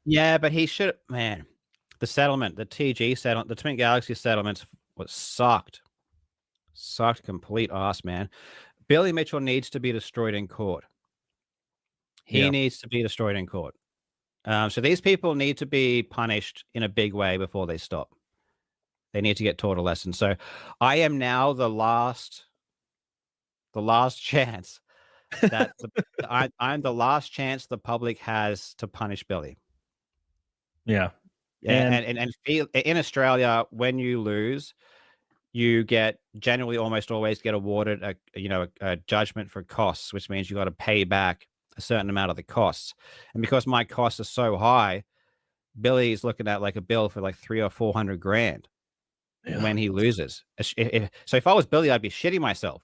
Yeah, but he should, man. The settlement, the TG settlement, the Twin Galaxy settlements was sucked complete ass, man. Billy Mitchell needs to be destroyed in court. He Yeah. needs to be destroyed in court. So these people need to be punished in a big way before they stop. They need to get taught a lesson. So I am now the last chance that I'm the last chance the public has to punish Billy. Yeah. Yeah, and in Australia, when you lose, you generally almost always get awarded a judgment for costs, which means you got to pay back a certain amount of the costs. And because my costs are so high, Billy's looking at like a bill for like 300 or 400 grand when he loses. So if I was Billy, I'd be shitting myself.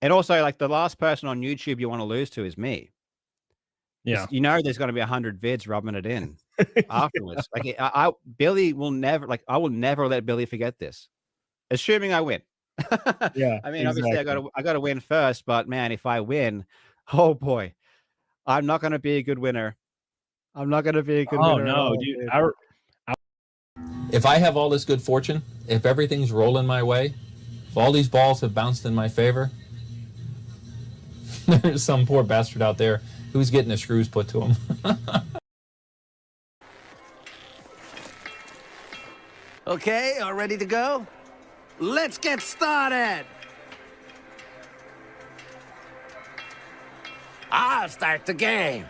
And also, like, the last person on YouTube you want to lose to is me. Yeah. You know, there's going to be 100 vids rubbing it in afterwards. Like, Billy will never, like, I will never let Billy forget this, assuming I win. Yeah. I mean, obviously, I got to win first, but man, if I win, oh boy, I'm not going to be a good winner. I'm not going to be a good winner. Oh no, dude. If I have all this good fortune, if everything's rolling my way, if all these balls have bounced in my favor, there's some poor bastard out there who's getting the screws put to him. Okay, all ready to go? Let's get started! I'll start the game.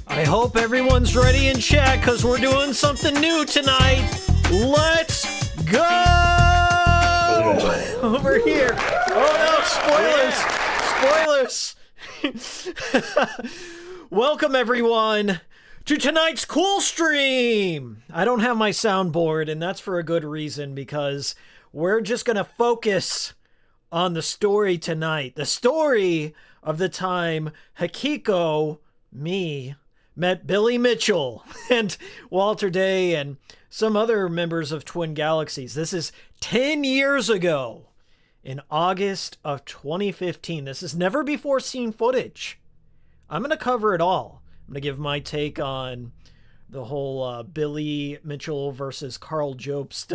I hope everyone's ready in chat because we're doing something new tonight. Let's go! Over here. Oh no, spoilers! Welcome everyone to tonight's cool stream. I don't have my soundboard, and that's for a good reason, because we're just gonna focus on the story tonight. The story of the time Hikikomori met Billy Mitchell and Walter Day and some other members of Twin Galaxies. This is 10 years ago in August of 2015. This is never before seen footage. I'm going to cover it all. I'm going to give my take on the whole Billy Mitchell versus Carl Jobst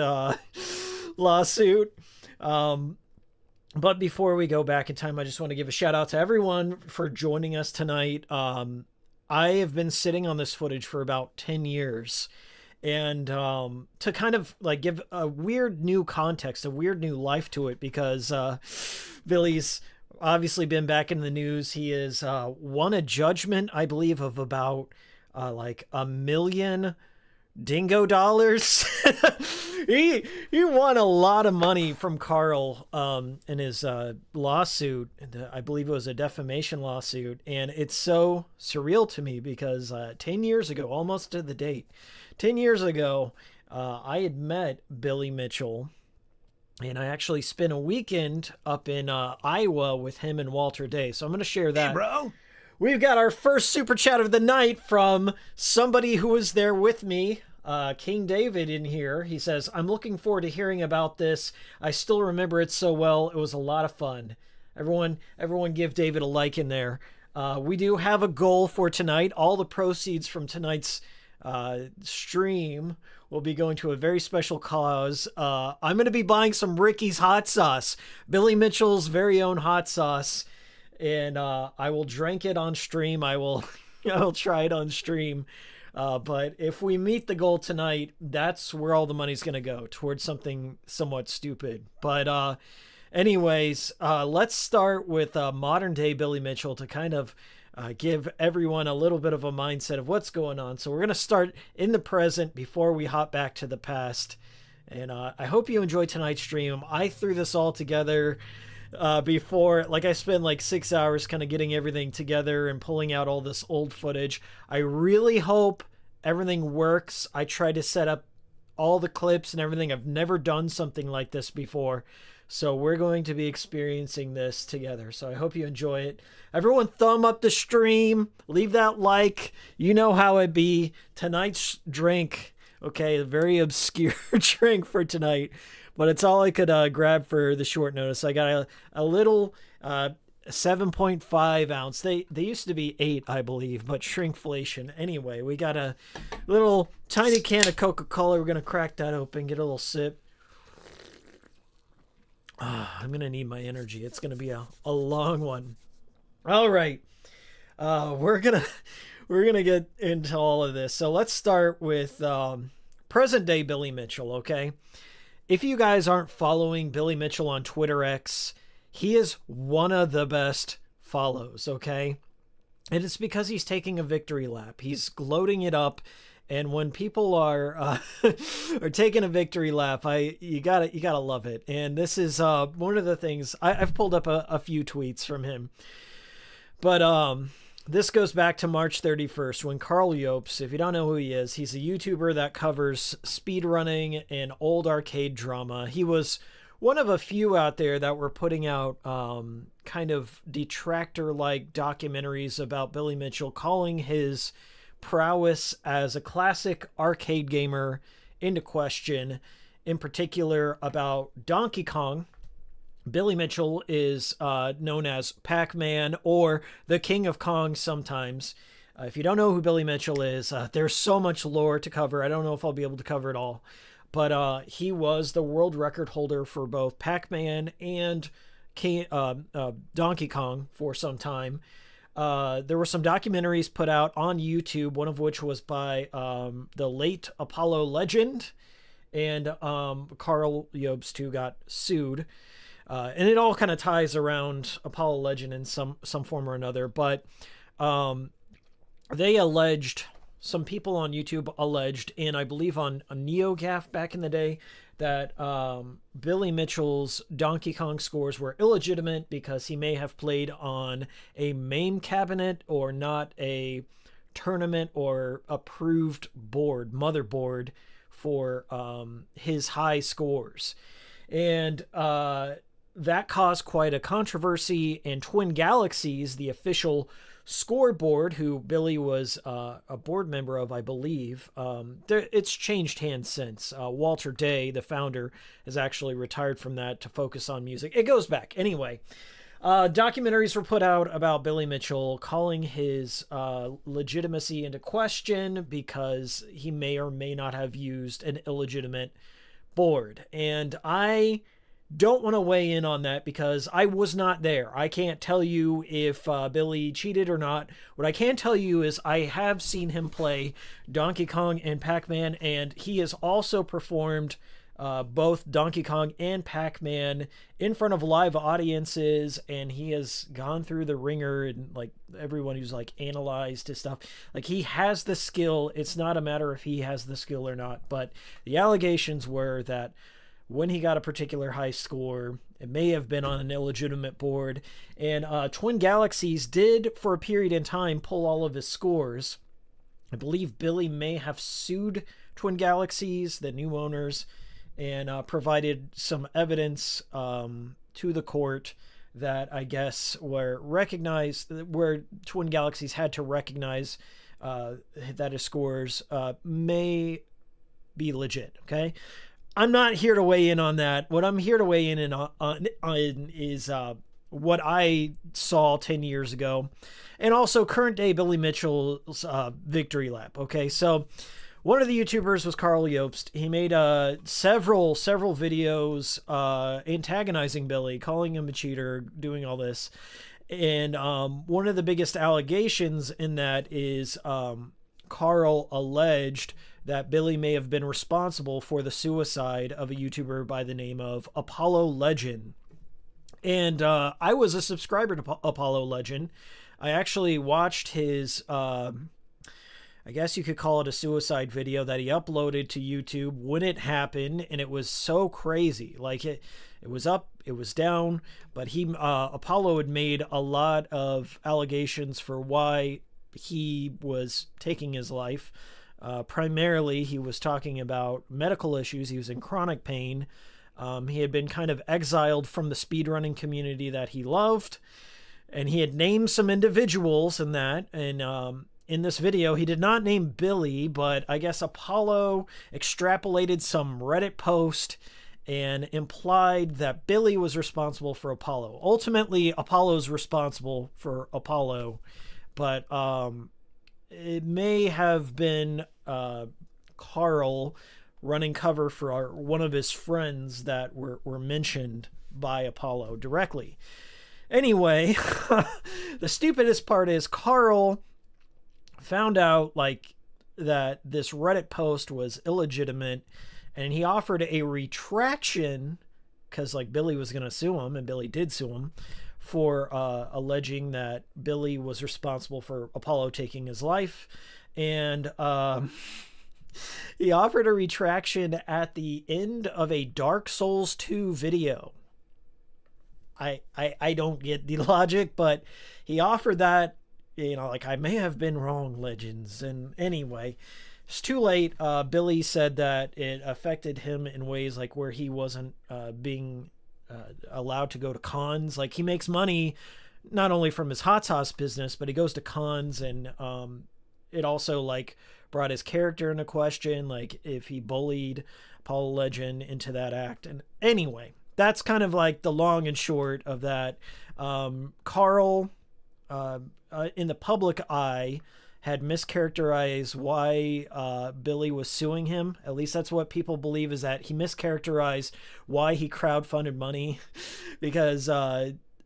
lawsuit. But before we go back in time, I just want to give a shout out to everyone for joining us tonight. I have been sitting on this footage for about 10 years. And to kind of like give a weird new context, a weird new life to it, because Billy's obviously been back in the news. He has won a judgment, I believe, of about like $1 million dingo dollars. he won a lot of money from Carl in his lawsuit. I believe it was a defamation lawsuit, and it's so surreal to me because 10 years ago, almost to the date, 10 years ago, I had met Billy Mitchell, and I actually spent a weekend up in Iowa with him and Walter Day. So I'm going to share that. Hey, bro. We've got our first super chat of the night from somebody who was there with me, King David in here. He says, I'm looking forward to hearing about this. I still remember it so well. It was a lot of fun. Everyone give David a like in there. We do have a goal for tonight. All the proceeds from tonight's stream will be going to a very special cause. I'm going to be buying some Ricky's hot sauce, Billy Mitchell's very own hot sauce, and I will drink it on stream. I will try it on stream. But if we meet the goal tonight, that's where all the money's going to go, towards something somewhat stupid. But anyways, let's start with modern day Billy Mitchell to kind of give everyone a little bit of a mindset of what's going on. So we're going to start in the present before we hop back to the past. And I hope you enjoyed tonight's stream. I threw this all together before, like I spent like 6 hours kind of getting everything together and pulling out all this old footage. I really hope everything works. I tried to set up all the clips and everything. I've never done something like this before. So we're going to be experiencing this together. So I hope you enjoy it. Everyone thumb up the stream. Leave that like. You know how it be. Tonight's drink. Okay, a very obscure drink for tonight. But it's all I could grab for the short notice. I got a little 7.5 ounce. They used to be 8, I believe, but shrinkflation. Anyway, we got a little tiny can of Coca-Cola. We're going to crack that open, get a little sip. I'm going to need my energy. It's going to be a long one. All right. We're going to get into all of this. So let's start with present day Billy Mitchell, okay? If you guys aren't following Billy Mitchell on Twitter X, he is one of the best follows, okay? And it's because he's taking a victory lap. He's gloating it up. And when people are taking a victory lap, you gotta love it. And this is one of the things I've pulled up a few tweets from him, but this goes back to March 31st when Carl Jobst, if you don't know who he is, he's a YouTuber that covers speedrunning and old arcade drama. He was one of a few out there that were putting out kind of detractor-like documentaries about Billy Mitchell, calling his prowess as a classic arcade gamer into question, in particular about Donkey Kong. Billy Mitchell is known as Pac-Man or the King of Kong sometimes. If you don't know who Billy Mitchell is, there's so much lore to cover. I don't know if I'll be able to cover it all. But he was the world record holder for both Pac-Man and Donkey Kong for some time. There were some documentaries put out on YouTube, one of which was by the late Apollo legend, and Carl Jobst, who got sued. And it all kind of ties around Apollo legend in some form or another. But they alleged, some people on YouTube alleged, and I believe on a NeoGAF back in the day, that Billy Mitchell's Donkey Kong scores were illegitimate because he may have played on a MAME cabinet or not a tournament or approved motherboard for his high scores. And that caused quite a controversy, and Twin Galaxies, the official Scoreboard, who Billy was a board member of, I believe. It's changed hands since. Walter Day, the founder, has actually retired from that to focus on music. It goes back. Anyway, documentaries were put out about Billy Mitchell, calling his legitimacy into question because he may or may not have used an illegitimate board. And I don't want to weigh in on that because I was not there. I can't tell you if Billy cheated or not. What I can tell you is I have seen him play Donkey Kong and Pac-Man, and he has also performed both Donkey Kong and Pac-Man in front of live audiences, and he has gone through the ringer, and like everyone who's like analyzed his stuff, like he has the skill. It's not a matter if he has the skill or not, but the allegations were that when he got a particular high score, it may have been on an illegitimate board, and Twin Galaxies did for a period in time pull all of his scores. I believe Billy may have sued Twin Galaxies, the new owners, and provided some evidence to the court that I guess were recognized, where Twin Galaxies had to recognize that his scores may be legit. Okay, I'm not here to weigh in on that. What I'm here to weigh in on is what I saw 10 years ago, and also current day Billy Mitchell's victory lap. Okay, so one of the YouTubers was Carl Jobst. He made several videos antagonizing Billy, calling him a cheater, doing all this. And one of the biggest allegations in that is Carl alleged that Billy may have been responsible for the suicide of a YouTuber by the name of Apollo Legend. And I was a subscriber to Apollo Legend. I actually watched his I guess you could call it a suicide video that he uploaded to YouTube when it happened, and it was so crazy. Like it was up, it was down, but Apollo had made a lot of allegations for why he was taking his life. Primarily, he was talking about medical issues. He was in chronic pain. He had been kind of exiled from the speedrunning community that he loved, and he had named some individuals in that, and in this video, he did not name Billy, but I guess Apollo extrapolated some Reddit post and implied that Billy was responsible for Apollo. Ultimately, Apollo's responsible for Apollo, but it may have been Carl running cover for one of his friends that were mentioned by Apollo directly. Anyway, the stupidest part is Carl found out like that this Reddit post was illegitimate, and he offered a retraction because like Billy was going to sue him, and Billy did sue him for alleging that Billy was responsible for Apollo taking his life. And he offered a retraction at the end of a Dark Souls 2 video. I don't get the logic, but he offered that. You know, like, I may have been wrong, Legends. And anyway, it's too late. Billy said that it affected him in ways like where he wasn't being allowed to go to cons. Like, he makes money not only from his hot sauce business, but he goes to cons, and it also like brought his character into question, like if he bullied Paul Legend into that act. And anyway, that's kind of like the long and short of that. Carl, in the public eye, had mischaracterized why Billy was suing him. At least that's what people believe, is that he mischaracterized why he crowdfunded money because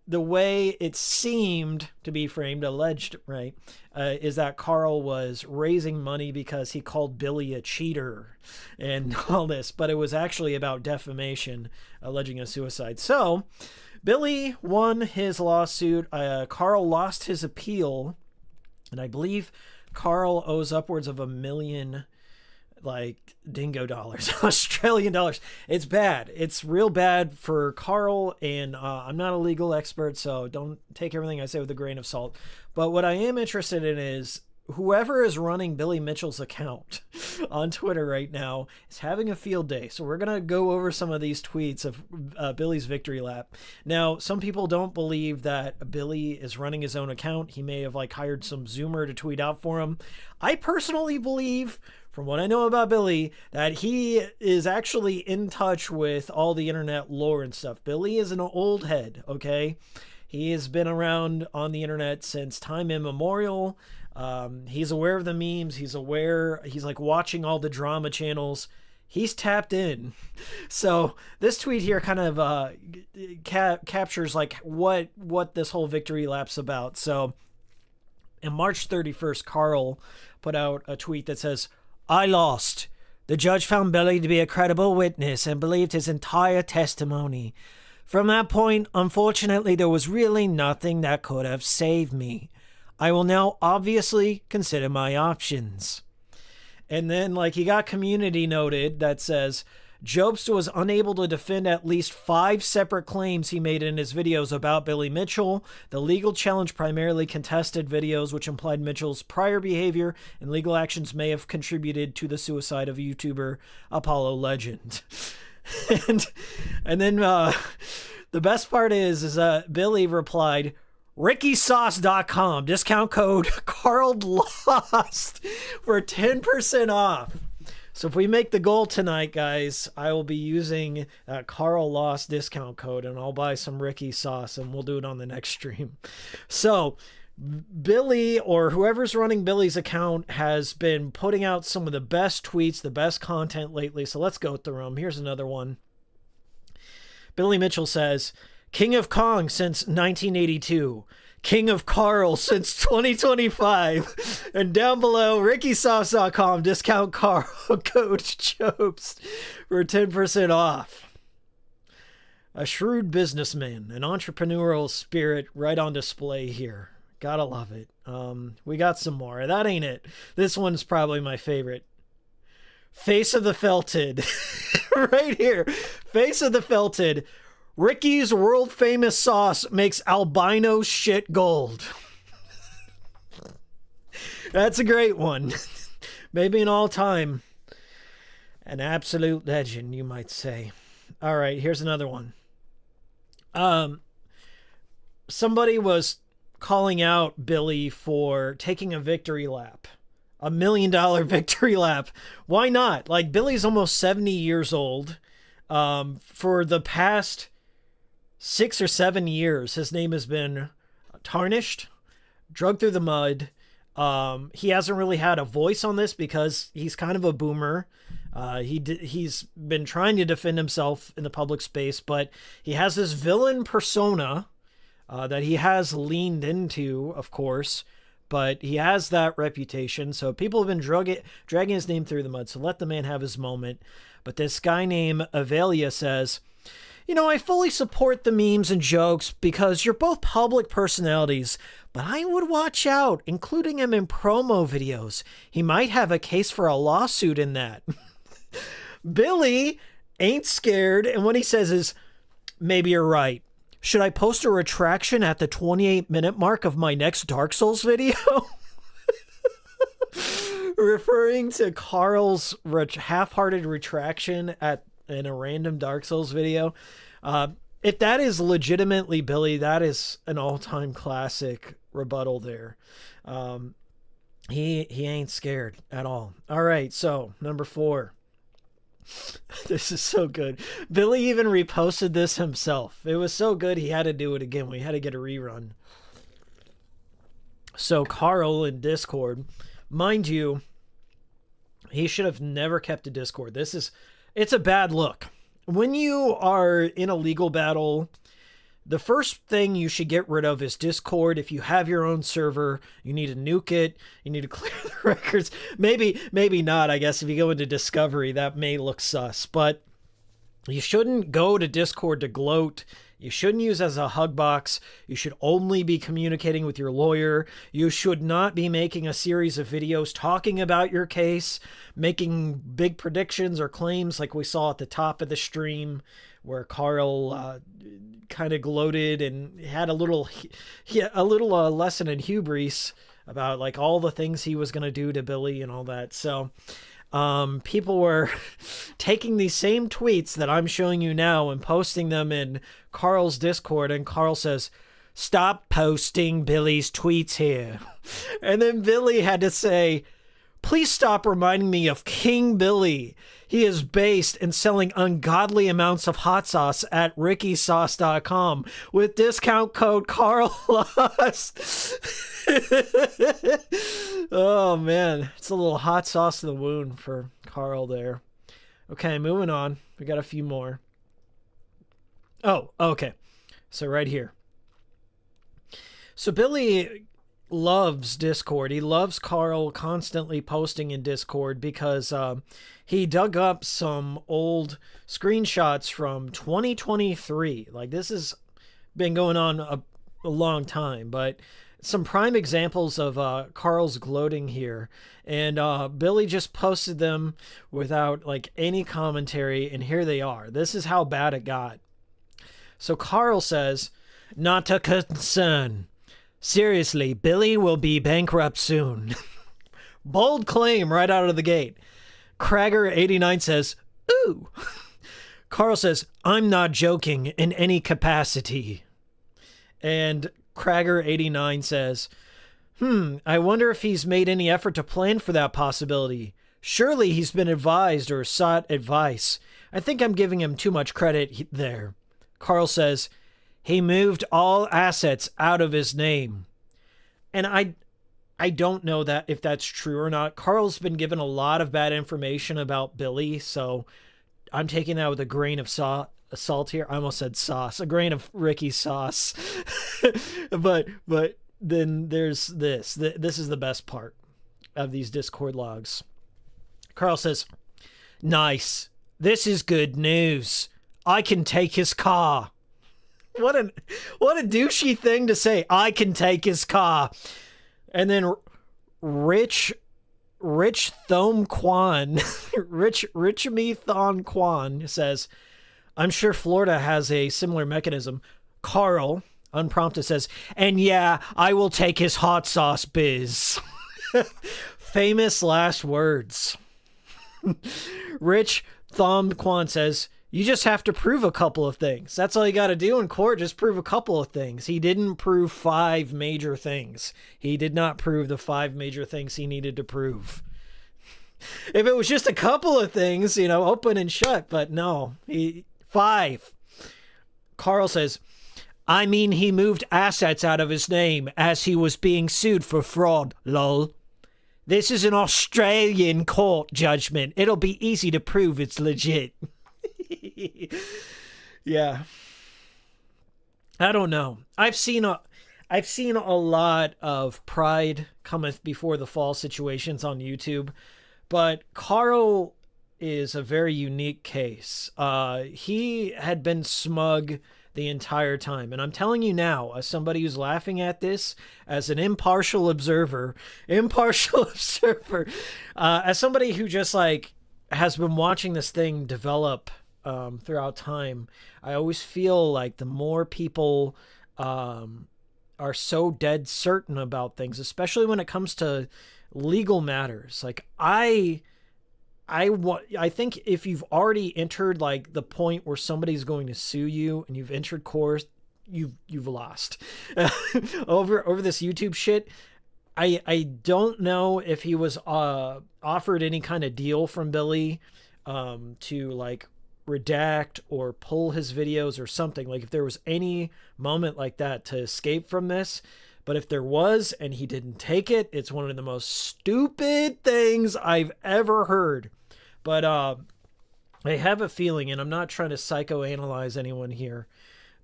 the way it seemed to be framed, alleged, right, is that Carl was raising money because he called Billy a cheater and all this, but it was actually about defamation, alleging a suicide. So Billy won his lawsuit. Carl lost his appeal, and I believe Carl owes upwards of $1 million, like, dingo dollars, Australian dollars. It's bad. It's real bad for Carl, and I'm not a legal expert, so don't take everything I say with a grain of salt. But what I am interested in is whoever is running Billy Mitchell's account on Twitter right now is having a field day. So we're going to go over some of these tweets of Billy's victory lap. Now, some people don't believe that Billy is running his own account. He may have like hired some Zoomer to tweet out for him. I personally believe, from what I know about Billy, that he is actually in touch with all the internet lore and stuff. Billy is an old head, okay? He has been around on the internet since time immemorial. He's aware of the memes. He's like watching all the drama channels. He's tapped in. So this tweet here kind of captures like what this whole victory lap's about. So on March 31st, Carl put out a tweet that says, "I lost. The judge found Billy to be a credible witness and believed his entire testimony. From that point, unfortunately, there was really nothing that could have saved me. I will now obviously consider my options." And then, like, he got community noted that says, Jobst was unable to defend at least 5 separate claims he made in his videos about Billy Mitchell. The legal challenge primarily contested videos which implied Mitchell's prior behavior and legal actions may have contributed to the suicide of YouTuber Apollo Legend. and then the best part is Billy replied, RickySauce.com, discount code CarlLost for 10% off. So if we make the goal tonight, guys, I will be using that Carl Lost discount code, and I'll buy some Ricky sauce, and we'll do it on the next stream. So Billy, or whoever's running Billy's account, has been putting out some of the best tweets, the best content lately. So let's go through them. Here's another one. Billy Mitchell says, King of Kong since 1982. King of Carl since 2025. And down below, RickySauce.com, discount Carl code Jobst for 10% off. A shrewd businessman, an entrepreneurial spirit right on display here. Gotta love it. We got some more. That ain't it. This one's probably my favorite. Face of the Felted. Right here. Face of the Felted. Ricky's world famous sauce makes albino shit gold. That's a great one. Maybe an all-time. An absolute legend, you might say. All right, here's another one. Somebody was calling out Billy for taking a victory lap. $1 million victory lap. Why not? Like, Billy's almost 70 years old. For the past 6 or 7 years, his name has been tarnished, dragged through the mud. He hasn't really had a voice on this because he's kind of a boomer. He's been trying to defend himself in the public space, but he has this villain persona that he has leaned into, of course, but he has that reputation. So people have been dragging his name through the mud. So let the man have his moment. But this guy named Avelia says, you know, I fully support the memes and jokes because you're both public personalities, but I would watch out, including him in promo videos. He might have a case for a lawsuit in that. Billy ain't scared, and what he says is, maybe you're right. Should I post a retraction at the 28-minute mark of my next Dark Souls video? Referring to Carl's half-hearted retraction in a random Dark Souls video. If that is legitimately Billy, that is an all-time classic rebuttal there. He ain't scared at all. All right, so number 4. This is so good. Billy even reposted this himself. It was so good he had to do it again. We had to get a rerun. So Carl in Discord, mind you, he should have never kept a Discord. It's a bad look. When you are in a legal battle, the first thing you should get rid of is Discord. If you have your own server, you need to nuke it. You need to clear the records. Maybe not, I guess. If you go into Discovery, that may look sus. But you shouldn't go to Discord to gloat. You shouldn't use as a hug box. You should only be communicating with your lawyer. You should not be making a series of videos talking about your case, making big predictions or claims like we saw at the top of the stream where Carl kind of gloated and had a little lesson in hubris about like all the things he was going to do to Billy and all that. So people were taking these same tweets that I'm showing you now and posting them in Carl's Discord, and Carl says, "Stop posting Billy's tweets here." And then Billy had to say, "Please stop reminding me of King Billy. He is based and selling ungodly amounts of hot sauce at rickysauce.com with discount code CARLOS." Oh, man. It's a little hot sauce in the wound for Carl there. Okay, moving on. We got a few more. Oh, okay. So right here. So Billy loves Discord. He loves Carl constantly posting in Discord because he dug up some old screenshots from 2023. Like, this has been going on a long time, but some prime examples of Carl's gloating here. And Billy just posted them without like any commentary, and here they are. This is how bad it got. So Carl says, "Not a concern. Seriously, Billy will be bankrupt soon." Bold claim right out of the gate. Cragger89 says, "Ooh." Carl says, "I'm not joking in any capacity." And Cragger89 says, I wonder if he's made any effort to plan for that possibility. Surely he's been advised or sought advice. I think I'm giving him too much credit there." Carl says, "He moved all assets out of his name." And I don't know that if that's true or not. Carl's been given a lot of bad information about Billy, so I'm taking that with a grain of salt here. I almost said sauce. A grain of Ricky sauce. but then there's this. This is the best part of these Discord logs. Carl says, "Nice. This is good news. I can take his car." What a douchey thing to say. "I can take his car." And then Rich Thom Kwan, Rich Me Thon Kwan says, "I'm sure Florida has a similar mechanism." Carl, unprompted, says, "And yeah, I will take his hot sauce biz." Famous last words. Rich Thom Kwan says, "You just have to prove a couple of things. That's all you got to do in court. Just prove a couple of things." He didn't prove 5 major things. He did not prove the 5 major things he needed to prove. If it was just a couple of things, open and shut, but no, 5. Carl says, "I mean, he moved assets out of his name as he was being sued for fraud, lol. This is an Australian court judgment. It'll be easy to prove it's legit." Yeah. I don't know. I've seen a lot of pride cometh before the fall situations on YouTube, but Carl is a very unique case. He had been smug the entire time, and I'm telling you now, as somebody who's laughing at this, as an impartial observer, as somebody who just like has been watching this thing develop throughout time, I always feel like the more people are so dead certain about things, especially when it comes to legal matters. Like I think if you've already entered like the point where somebody's going to sue you and you've entered court, you've lost. over this YouTube shit. I don't know if he was offered any kind of deal from Billy to like redact or pull his videos or something, like if there was any moment like that to escape from this. But if there was and he didn't take it, it's one of the most stupid things I've ever heard. But I have a feeling, and I'm not trying to psychoanalyze anyone here,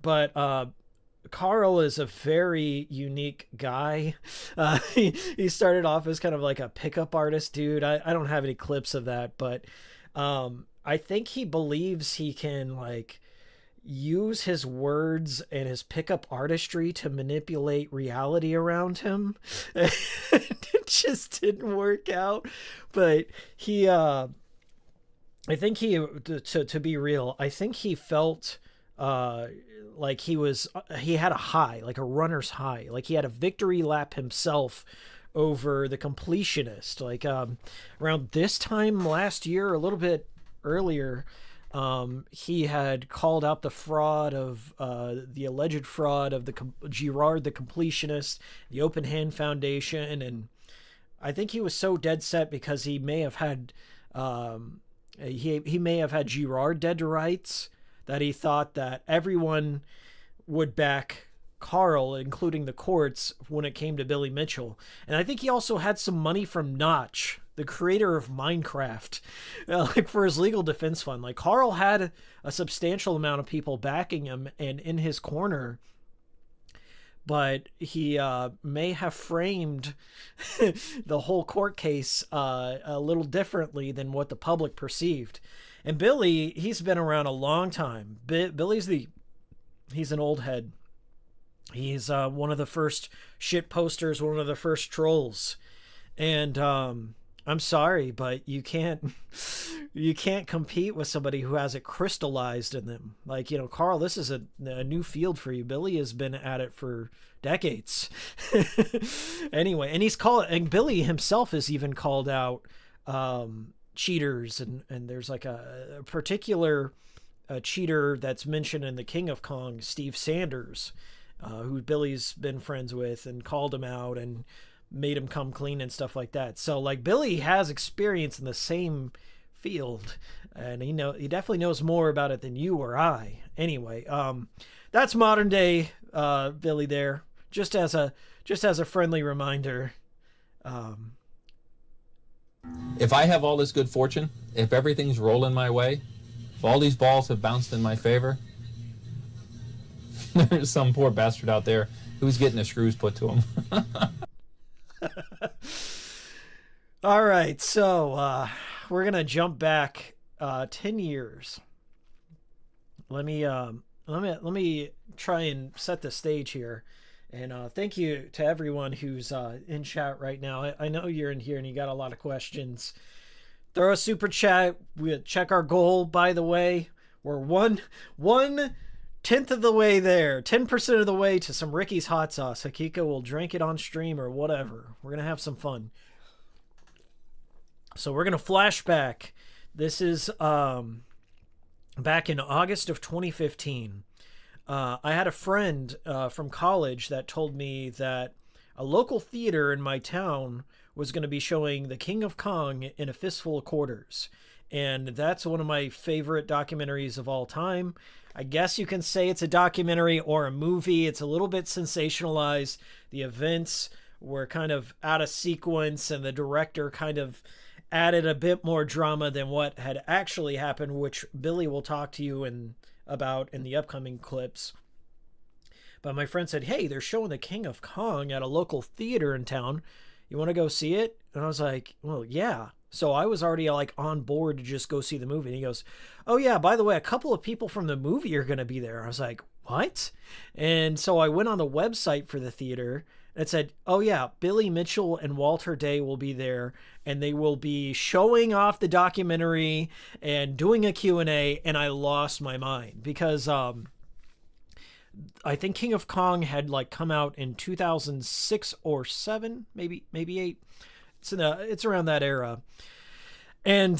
but Carl is a very unique guy. He started off as kind of like a pickup artist dude. I don't have any clips of that, but I think he believes he can like use his words and his pickup artistry to manipulate reality around him. It just didn't work out. But he, I think he, to be real, I think he felt like he had a high, like a runner's high, like he had a victory lap himself over the completionist. Like around this time last year, a little bit earlier, he had called out the fraud of the alleged fraud of the Girard the completionist, the Open Hand Foundation, and I think he was so dead set because he may have had he may have had Girard dead to rights that he thought that everyone would back Carl, including the courts, when it came to Billy Mitchell. And I think he also had some money from Notch, the creator of Minecraft, like for his legal defense fund. Like Carl had a substantial amount of people backing him and in his corner, but he may have framed the whole court case a little differently than what the public perceived. And Billy, he's been around a long time. He's an old head. He's one of the first shit posters, one of the first trolls. And I'm sorry, but you can't compete with somebody who has it crystallized in them. Like, you know, Carl, this is a new field for you. Billy has been at it for decades. Anyway, and Billy himself has even called out cheaters, and there's like a particular cheater that's mentioned in The King of Kong, Steve Sanders, who Billy's been friends with, and called him out and made him come clean and stuff like that. So like Billy has experience in the same field, and he definitely knows more about it than you or I. Anyway, that's modern day Billy there, just as a friendly reminder. If I have all this good fortune, if everything's rolling my way, if all these balls have bounced in my favor, there's some poor bastard out there who's getting the screws put to him. All right, so we're gonna jump back 10 years. Let me try and set the stage here, and thank you to everyone who's in chat right now. I know you're in here and you got a lot of questions. Throw a super chat. We check our goal, by the way. We're 1/10 of the way there, 10% of the way to some Ricky's hot sauce. Hakika will drink it on stream or whatever. We're gonna have some fun. So we're gonna flashback. This is back in August of 2015. I had a friend from college that told me that a local theater in my town was going to be showing The King of Kong in a fistful of quarters. And that's one of my favorite documentaries of all time. I guess you can say it's a documentary or a movie. It's a little bit sensationalized. The events were kind of out of sequence, and the director kind of added a bit more drama than what had actually happened, which Billy will talk to you about in the upcoming clips. But my friend said, hey, they're showing The King of Kong at a local theater in town. You want to go see it? And I was like, well, yeah. So I was already like on board to just go see the movie. And he goes, oh yeah, by the way, a couple of people from the movie are going to be there. I was like, what? And so I went on the website for the theater. It said, oh yeah, Billy Mitchell and Walter Day will be there, and they will be showing off the documentary and doing a Q&A, and I lost my mind because I think King of Kong had like come out in 2006 or 7, maybe 8. It's around that era. And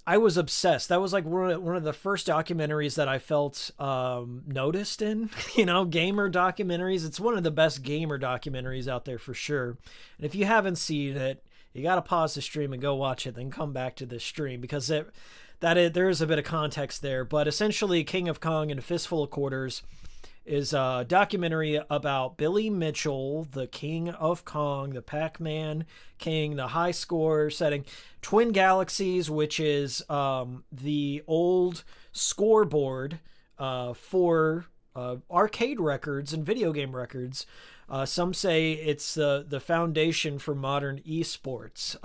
I was obsessed. That was like one of the first documentaries that I felt noticed in, gamer documentaries. It's one of the best gamer documentaries out there for sure. And if you haven't seen it, you got to pause the stream and go watch it, then come back to the stream, because there is a bit of context there. But essentially, King of Kong in a Fistful of Quarters is a documentary about Billy Mitchell, the King of Kong, the Pac-Man King, the high score setting, Twin Galaxies, which is the old scoreboard for arcade records and video game records. Some say it's the foundation for modern esports.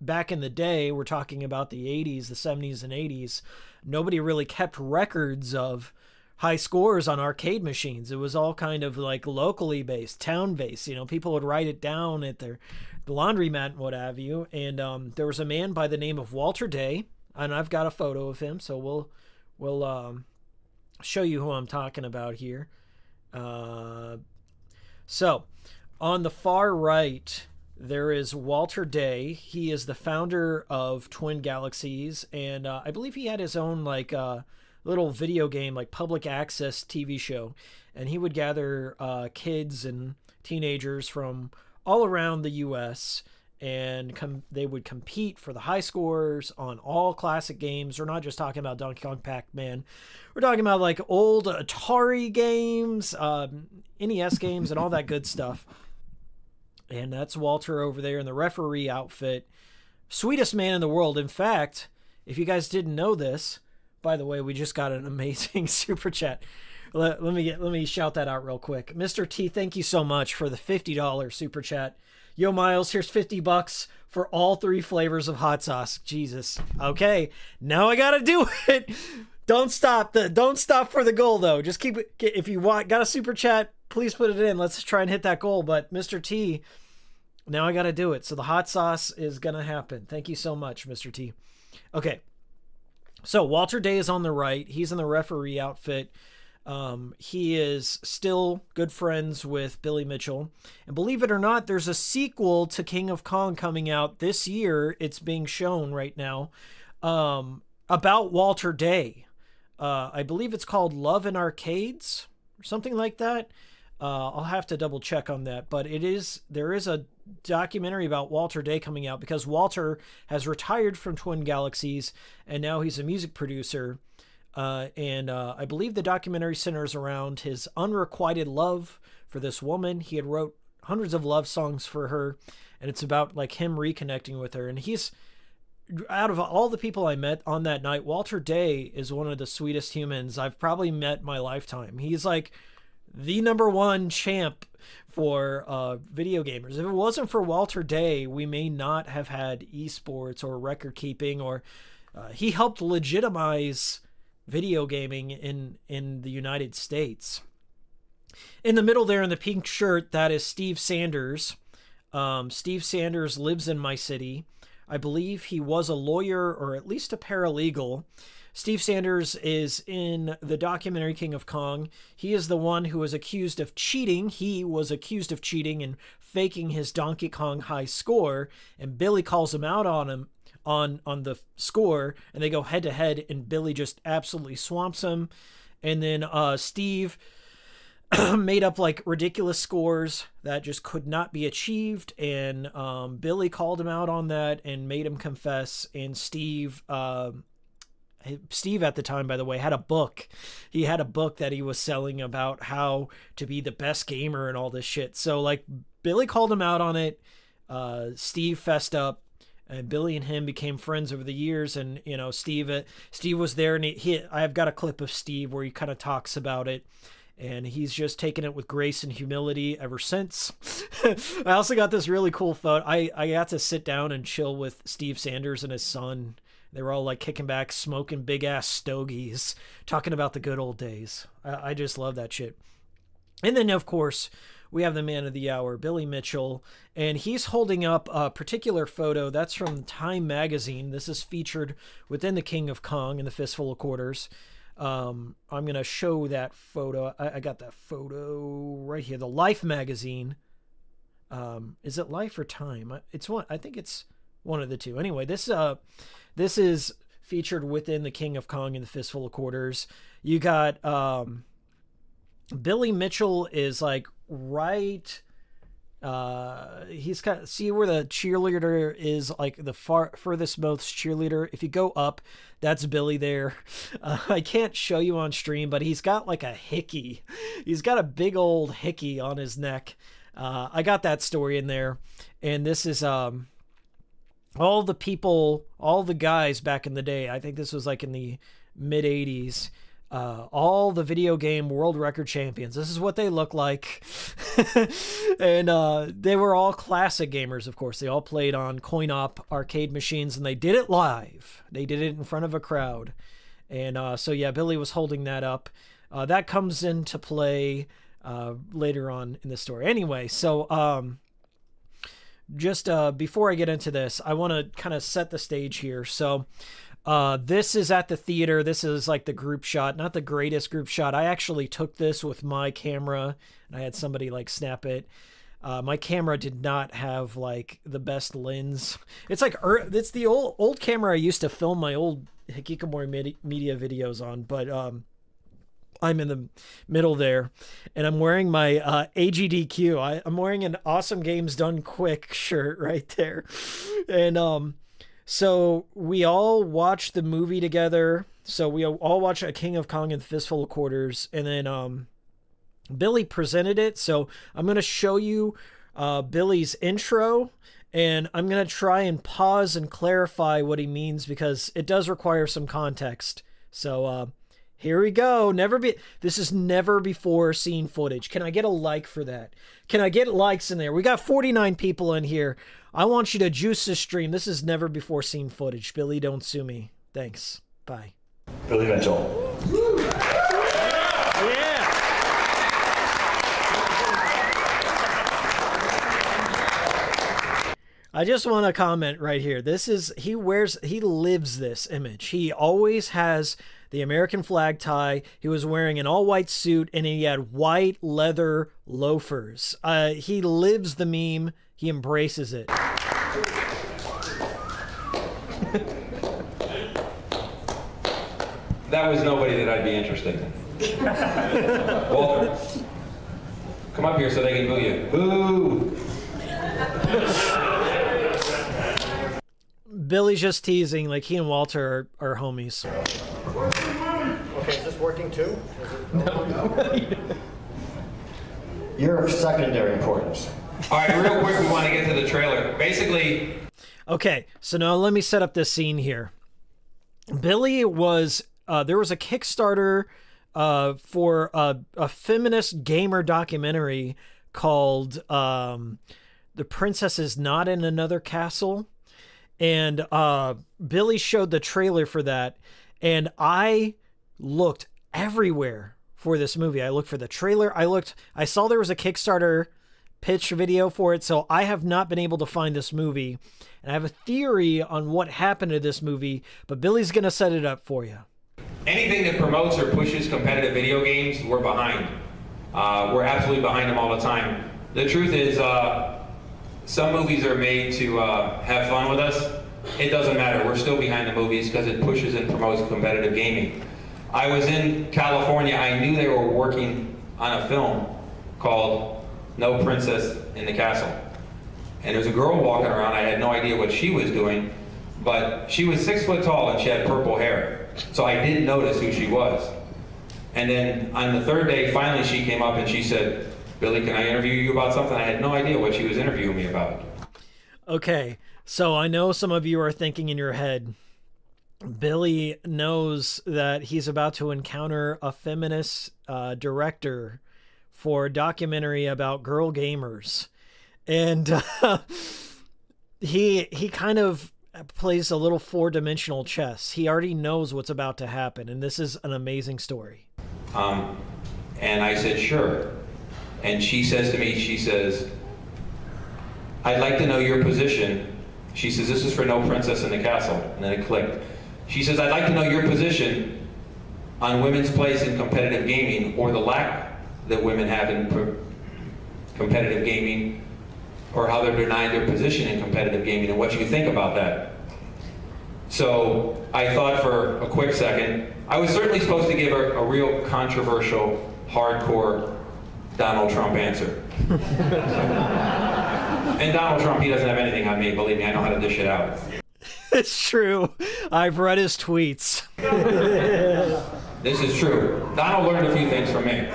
Back in the day, we're talking about the 80s, the 70s and 80s, nobody really kept records of high scores on arcade machines. It was all kind of like locally based, town based. People would write it down at the laundromat and what have you. And there was a man by the name of Walter Day, and I've got a photo of him, so we'll show you who I'm talking about here. So on the far right, there is Walter Day. He is the founder of Twin Galaxies, and I believe he had his own like little video game, like public access TV show, and he would gather kids and teenagers from all around the U.S. and they would compete for the high scores on all classic games. We're not just talking about Donkey Kong, Pac-Man. We're talking about like old Atari games, NES games, and all that good stuff. And that's Walter over there in the referee outfit. Sweetest man in the world. In fact, if you guys didn't know this, by the way, we just got an amazing super chat. Let me shout that out real quick. Mr. T, thank you so much for the $50 super chat. Yo, Miles, here's $50 for all 3 flavors of hot sauce. Jesus. Okay, now I gotta do it. Don't stop for the goal though. Just keep it. If you got a super chat, please put it in. Let's try and hit that goal. But Mr. T, now I got to do it. So the hot sauce is going to happen. Thank you so much, Mr. T. Okay. So Walter Day is on the right. He's in the referee outfit. He is still good friends with Billy Mitchell. And believe it or not, there's a sequel to King of Kong coming out this year. It's being shown right now about Walter Day. I believe it's called Love in Arcades or something like that. I'll have to double check on that, but there is a documentary about Walter Day coming out because Walter has retired from Twin Galaxies and now he's a music producer. And I believe the documentary centers around his unrequited love for this woman. He had wrote hundreds of love songs for her, and it's about like him reconnecting with her. And he's, out of all the people I met on that night, Walter Day is one of the sweetest humans I've probably met in my lifetime. He's like the #1 champ for video gamers. If it wasn't for Walter Day, we may not have had esports or record keeping, or he helped legitimize video gaming in the United States. In the middle there in the pink shirt, that is Steve Sanders. Steve Sanders lives in my city. I believe he was a lawyer or at least a paralegal. Steve Sanders is in the documentary King of Kong. He is the one who was accused of cheating. He was accused of cheating and faking his Donkey Kong high score, and Billy calls him out on him on the score, and they go head to head, and Billy just absolutely swamps him. And then Steve made up like ridiculous scores that just could not be achieved, and Billy called him out on that and made him confess. And Steve at the time, by the way, had a book. He had a book that he was selling about how to be the best gamer and all this shit. So like Billy called him out on it. Steve fessed up, and Billy and him became friends over the years. And, you know, Steve was there, and I've got a clip of Steve where he kind of talks about it, and he's just taken it with grace and humility ever since. I also got this really cool photo. I got to sit down and chill with Steve Sanders and his son. They were all like kicking back, smoking big ass stogies, talking about the good old days. I just love that shit. And then, of course, we have the man of the hour, Billy Mitchell, and he's holding up a particular photo that's from Time magazine. This is featured within the King of Kong in the Fistful of Quarters. I'm going to show that photo. I got that photo right here. The Life magazine. Is it Life or Time? It's one. I think it's one of the two. Anyway, this is featured within the King of Kong in the Fistful of Quarters. You got Billy Mitchell is like right. He's got, see where the cheerleader is, like the furthest most cheerleader. If you go up, that's Billy there. I can't show you on stream, but he's got like a hickey. He's got a big old hickey on his neck. I got that story in there, and this is all the people, all the guys back in the day. I think this was like in the mid 80s. All the video game world record champions. This is what they look like. And they were all classic gamers, of course. They all played on coin-op arcade machines, and they did it live. They did it in front of a crowd. And so, yeah, Billy was holding that up. That comes into play later on in the story. Anyway, so just before I get into this, I want to kind of set the stage here. So this is at the theater. This is like the group shot, not the greatest group shot. I actually took this with my camera, and I had somebody like snap it. My camera did not have like the best lens. It's like it's the old camera I used to film my old Hikikomori media videos on, but I'm in the middle there, and I'm wearing my AGDQ. I'm wearing an Awesome Games Done Quick shirt right there, and so we all watched the movie together. So we all watched A King of Kong and the Fistful of Quarters, and then Billy presented it. So I'm going to show you Billy's intro, and I'm going to try and pause and clarify what he means because it does require some context. So here we go. This is never before seen footage. Can I get a like for that? Can I get likes in there? We got 49 people in here. I want you to juice this stream. This is never before seen footage. Billy, don't sue me. Thanks. Bye. Billy Mitchell. Yeah. I just want to comment right here. He lives this image. He always has the American flag tie. He was wearing an all-white suit, and he had white leather loafers. He lives the meme. He embraces it. That was nobody that I'd be interested in. Walter, come up here so they can boo you. Boo! Billy's just teasing, like he and Walter are homies. Okay, is this working too? No. You're of secondary importance. All right, real quick, we want to get to the trailer. Basically... Okay, so now let me set up this scene here. Billy was... there was a Kickstarter for a feminist gamer documentary called The Princess is Not in Another Castle. And Billy showed the trailer for that. And I looked everywhere for this movie. I looked for the trailer. I saw there was a Kickstarter pitch video for it. So I have not been able to find this movie. And I have a theory on what happened to this movie. But Billy's going to set it up for you. Anything that promotes or pushes competitive video games, we're behind. We're absolutely behind them all the time. The truth is, some movies are made to have fun with us. It doesn't matter. We're still behind the movies because it pushes and promotes competitive gaming. I was in California. I knew they were working on a film called No Princess in the Castle. And there's a girl walking around. I had no idea what she was doing, but she was 6 foot tall and she had purple hair. So I did notice who she was. And then on the third day, finally she came up and she said, "Billy, can I interview you about something?" I had no idea what she was interviewing me about. Okay, so I know some of you are thinking in your head, Billy knows that he's about to encounter a feminist director for a documentary about girl gamers. And he kind of plays a little four-dimensional chess. He already knows what's about to happen, and this is an amazing story. And I said, sure. And she says to me, she says, "I'd like to know your position." She says, "This is for No Princess in the Castle." And then it clicked. She says, "I'd like to know your position on women's place in competitive gaming, or the lack that women have in competitive gaming, or how they're denied their position in competitive gaming, and what you think about that." So I thought for a quick second. I was certainly supposed to give her a real controversial, hardcore Donald Trump answer. And Donald Trump, he doesn't have anything on me. Believe me, I know how to dish it out. It's true. I've read his tweets. This is true. Donald learned a few things from me.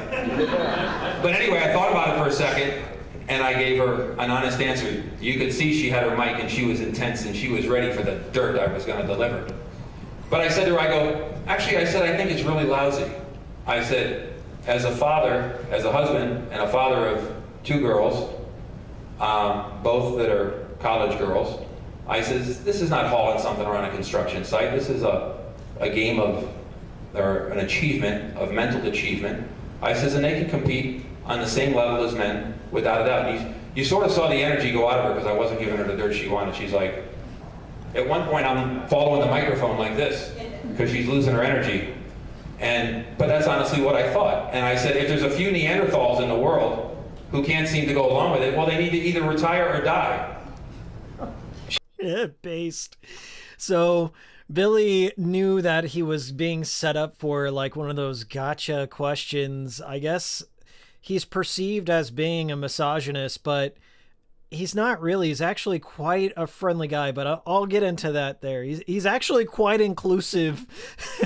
But anyway, I thought about it for a second, and I gave her an honest answer. You could see she had her mic, and she was intense, and she was ready for the dirt I was going to deliver. But I said to her, I said, I think it's really lousy. I said, as a father, as a husband, and a father of 2 girls, both that are college girls, I says, this is not hauling something around a construction site. This is a game of, or an achievement, of mental achievement. I says, and they can compete on the same level as men, without a doubt. And you sort of saw the energy go out of her because I wasn't giving her the dirt she wanted. She's like, at one point I'm following the microphone like this because she's losing her energy. But that's honestly what I thought. And I said, if there's a few Neanderthals in the world, who can't seem to go along with it, well, they need to either retire or die. Based. So Billy knew that he was being set up for like one of those gotcha questions. I guess he's perceived as being a misogynist, but he's not really. He's actually quite a friendly guy, but I'll get into that there. He's actually quite inclusive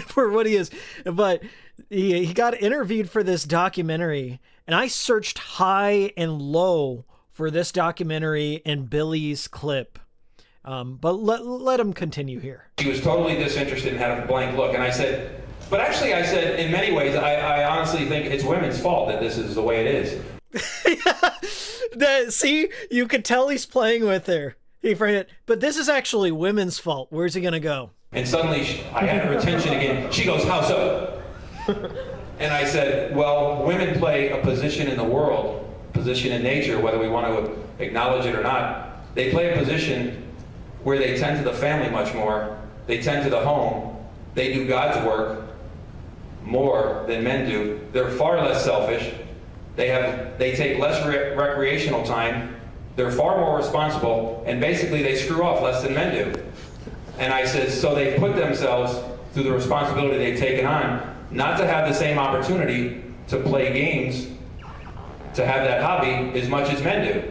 for what he is. But he got interviewed for this documentary, and I searched high and low for this documentary and Billy's clip. But let him continue here. She was totally disinterested and had a blank look. And I said, but actually I said, in many ways, I honestly think it's women's fault that this is the way it is. See, you could tell he's playing with her. He framed it, but this is actually women's fault. Where's he going to go? And suddenly I had her attention again. She goes, how so? And I said, well, women play a position in the world, position in nature, whether we want to acknowledge it or not. They play a position where they tend to the family much more, they tend to the home, they do God's work more than men do. They're far less selfish, they take less recreational time, they're far more responsible, and basically they screw off less than men do. And I said, so they've put themselves through the responsibility they've taken on, not to have the same opportunity to play games, to have that hobby as much as men do.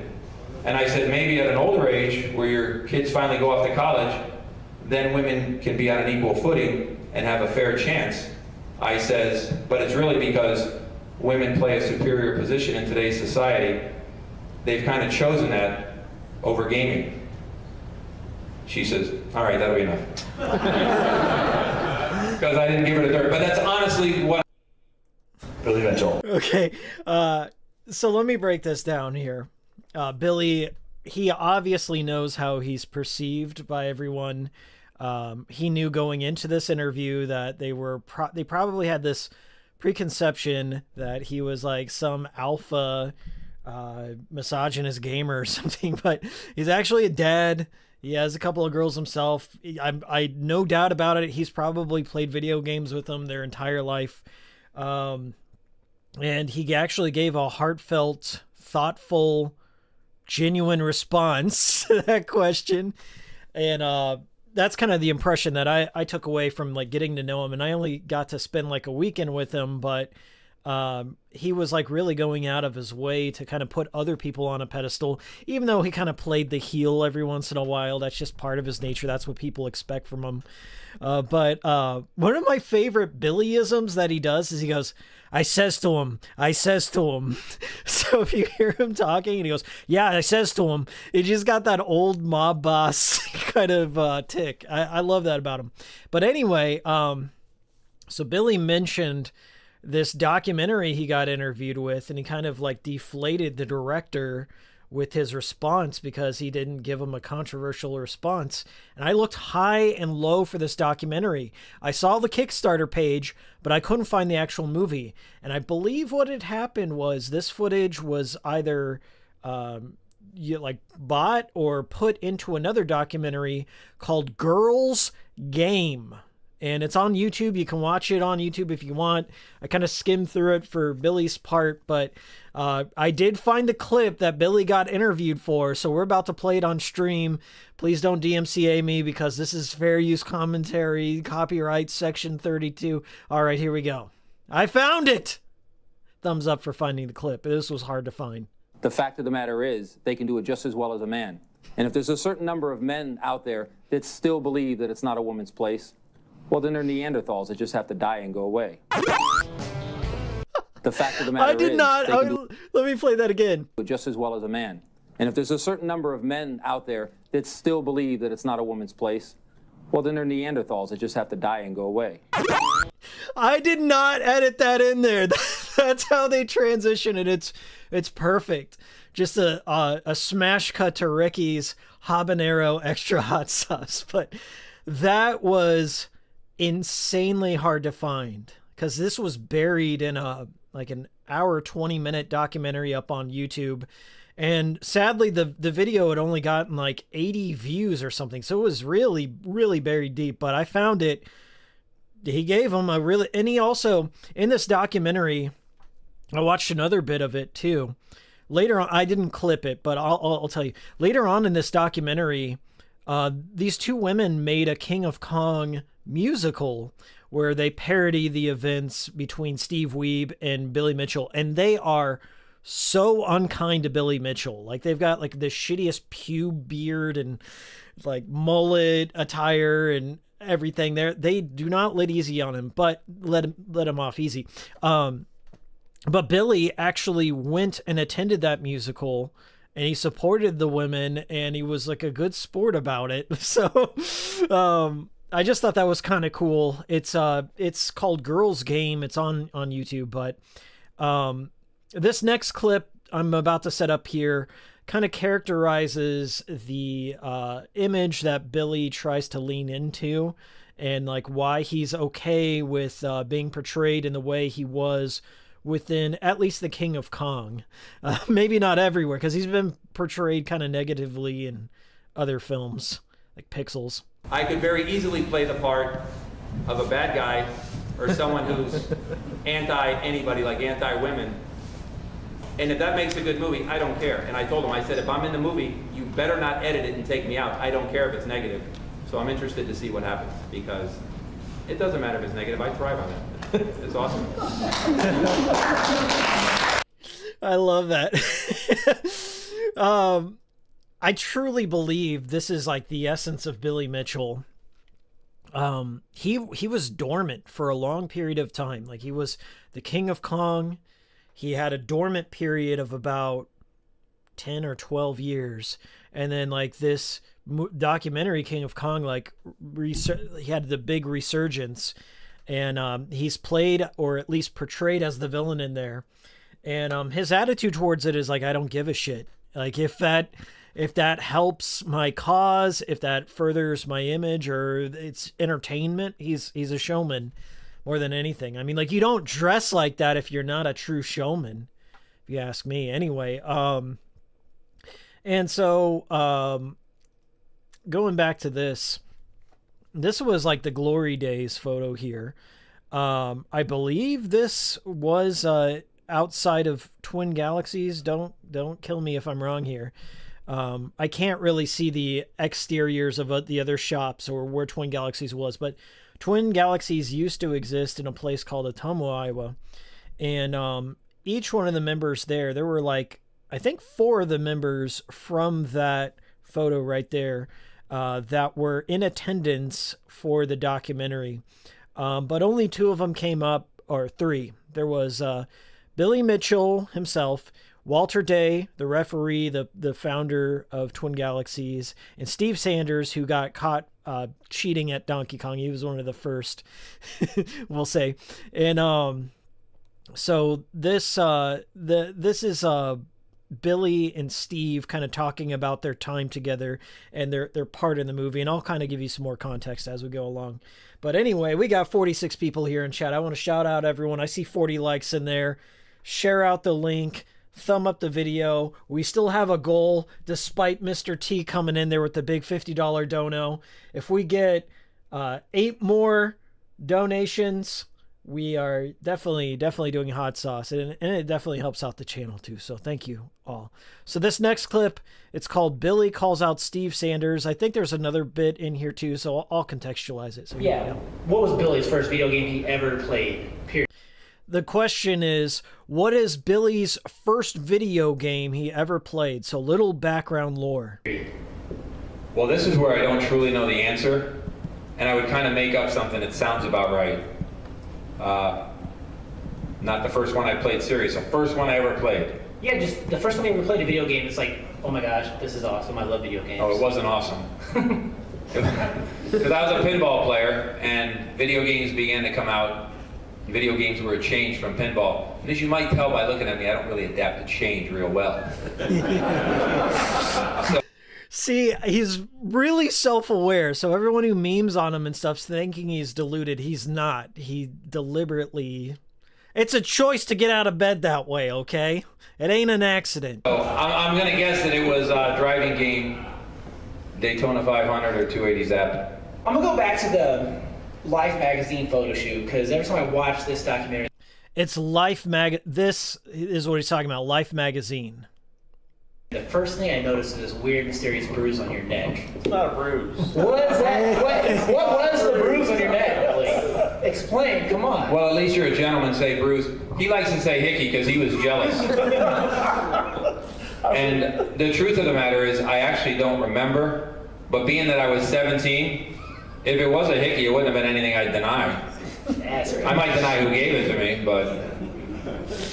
And I said, maybe at an older age, where your kids finally go off to college, then women can be on an equal footing and have a fair chance. I says, but it's really because women play a superior position in today's society. They've kind of chosen that over gaming. She says, all right, that'll be enough. Because I didn't give her the dirt. But that's honestly what... Billy Mitchell. Okay, so let me break this down here. Billy, he obviously knows how he's perceived by everyone. He knew going into this interview that they probably had this preconception that he was like some alpha misogynist gamer or something, but he's actually a dad. He has a couple of girls himself. I no doubt about it. He's probably played video games with them their entire life. And he actually gave a heartfelt, thoughtful, genuine response to that question. And that's kind of the impression that I took away from like getting to know him. And I only got to spend like a weekend with him, but he was like really going out of his way to kind of put other people on a pedestal, even though he kind of played the heel every once in a while. That's just part of his nature. That's what people expect from him. But one of my favorite Billyisms that he does is he goes, I says to him. So if you hear him talking and he goes, yeah, I says to him, he just got that old mob boss kind of tick. I love that about him. But anyway, so Billy mentioned this documentary he got interviewed with, and he kind of like deflated the director with his response because he didn't give him a controversial response. And I looked high and low for this documentary. I saw the Kickstarter page, but I couldn't find the actual movie. And I believe what had happened was this footage was either bought or put into another documentary called Girls Game. And it's on YouTube. You can watch it on YouTube if you want. I kind of skimmed through it for Billy's part, but I did find the clip that Billy got interviewed for, so we're about to play it on stream. Please don't DMCA me because this is fair use commentary, copyright section 32. All right, here we go. I found it! Thumbs up for finding the clip. This was hard to find. The fact of the matter is, they can do it just as well as a man. And if there's a certain number of men out there that still believe that it's not a woman's place, well, then they're Neanderthals that just have to die and go away. The fact of the matter is... Let me play that again. Just as well as a man. And if there's a certain number of men out there that still believe that it's not a woman's place, well, then they're Neanderthals that just have to die and go away. I did not edit that in there. That's how they transition it. It's perfect. Just a smash cut to Ricky's habanero extra hot sauce. But that was insanely hard to find because this was buried in an hour 20-minute documentary up on YouTube, and sadly the video had only gotten like 80 views or something, so it was really buried deep. But I found it. He gave him and he also, in this documentary, I watched another bit of it too. later on, I didn't clip it, but I'll tell you. Later on in this documentary, these two women made a King of Kong musical where they parody the events between Steve Wiebe and Billy Mitchell, and they are so unkind to Billy Mitchell. Like, they've got like the shittiest pube beard and like mullet attire and everything. They do not let easy on him, but let him off easy. But Billy actually went and attended that musical, and he supported the women, and he was like a good sport about it. So I just thought that was kind of cool. It's called Girls Game. It's on YouTube, but this next clip I'm about to set up here kind of characterizes the image that Billy tries to lean into, and like why he's okay with being portrayed in the way he was within at least the King of Kong. Maybe not everywhere, because he's been portrayed kind of negatively in other films like Pixels. I could very easily play the part of a bad guy or someone who's anti-anybody, like anti-women. And if that makes a good movie, I don't care. And I told him, I said, if I'm in the movie, you better not edit it and take me out. I don't care if it's negative. So I'm interested to see what happens, because it doesn't matter if it's negative. I thrive on it. It's awesome. I love that. I truly believe this is like the essence of Billy Mitchell. He was dormant for a long period of time. Like, he was the King of Kong. He had a dormant period of about 10 or 12 years. And then like this documentary King of Kong, like he had the big resurgence, and he's played, or at least portrayed, as the villain in there. And his attitude towards it is like, I don't give a shit. Like, if that helps my cause, if that furthers my image, or it's entertainment, he's a showman more than anything. I mean, like, you don't dress like that if you're not a true showman, if you ask me. Anyway, and so going back to this was like the glory days photo here. I believe this was outside of Twin Galaxies. Don't kill me if I'm wrong here. I can't really see the exteriors of the other shops or where Twin Galaxies was, but Twin Galaxies used to exist in a place called Ottumwa, Iowa. And each one of the members there were like, I think 4 of the members from that photo right there that were in attendance for the documentary. But only 2 of them came up, or 3. There was Billy Mitchell himself, Walter Day, the referee, the founder of Twin Galaxies, and Steve Sanders, who got caught cheating at Donkey Kong. He was one of the first, we'll say. And so this is Billy and Steve kind of talking about their time together and their part in the movie, and I'll kind of give you some more context as we go along. But anyway, we got 46 people here in chat. I want to shout out everyone. I see 40 likes in there. Share out the link. Thumb up the video. We still have a goal, despite Mr. T coming in there with the big $50 dono. If we get 8 more donations, we are definitely doing hot sauce, and it definitely helps out the channel too. So thank you all. So this next clip, it's called Billy Calls Out Steve Sanders. I think there's another bit in here too, so I'll contextualize it. So yeah. What was Billy's first video game he ever played? Period. The question is, what is Billy's first video game he ever played? So little background lore. Well, this is where I don't truly know the answer, and I would kind of make up something that sounds about right. Not the first one I played serious, the first one I ever played. Yeah, just the first time I ever played a video game, it's like, oh my gosh, this is awesome, I love video games. Oh, it wasn't awesome. Because I was a pinball player, and video games began to come out. Video games were a change from pinball. And as you might tell by looking at me, I don't really adapt to change real well. See, he's really self-aware, so everyone who memes on him and stuff's thinking he's deluded. He's not. He deliberately... It's a choice to get out of bed that way, okay? It ain't an accident. So I'm going to guess that it was a driving game, Daytona 500 or 280 Zap. I'm going to go back to the Life magazine photo shoot, because every time I watch this documentary... It's Life This is what he's talking about, Life magazine. The first thing I noticed is this weird, mysterious bruise on your neck. It's not a bruise. What is that? What was the bruise on your neck, Billy? Explain, come on. Well, at least you're a gentleman, say Bruce. He likes to say Hickey because he was jealous. And the truth of the matter is, I actually don't remember. But being that I was 17, if it was a Hickey, it wouldn't have been anything I'd deny. That's right. I might deny who gave it to me, but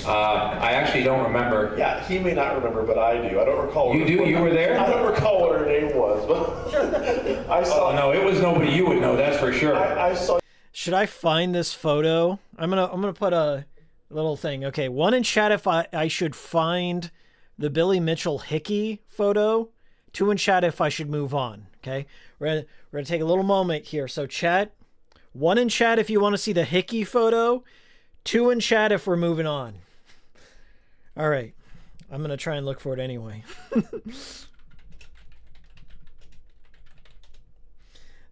I actually don't remember. Yeah, he may not remember, but I do. I don't recall. You do? You were there? I don't recall what her name was, but I saw. Oh no, it was nobody you would know. That's for sure. I saw. Should I find this photo? I'm gonna put a little thing. Okay, one in chat if I should find the Billy Mitchell Hickey photo. Two in chat if I should move on. Okay, we're gonna take a little moment here. So chat, one in chat if you want to see the Hickey photo. Two in chat if we're moving on. All right, I'm gonna try and look for it anyway.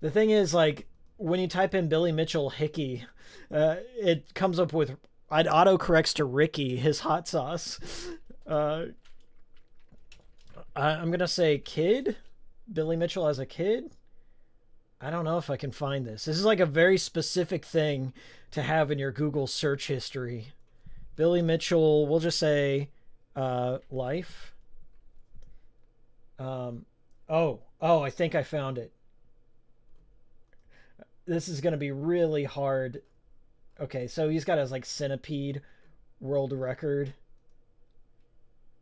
The thing is, like, when you type in Billy Mitchell Hickey, it comes up with, it autocorrects to Ricky, his hot sauce. I'm gonna say kid, Billy Mitchell as a kid. I don't know if I can find this. This is like a very specific thing to have in your Google search history. Billy Mitchell, we'll just say life. Oh, I think I found it. This is going to be really hard. Okay, so he's got his like centipede world record.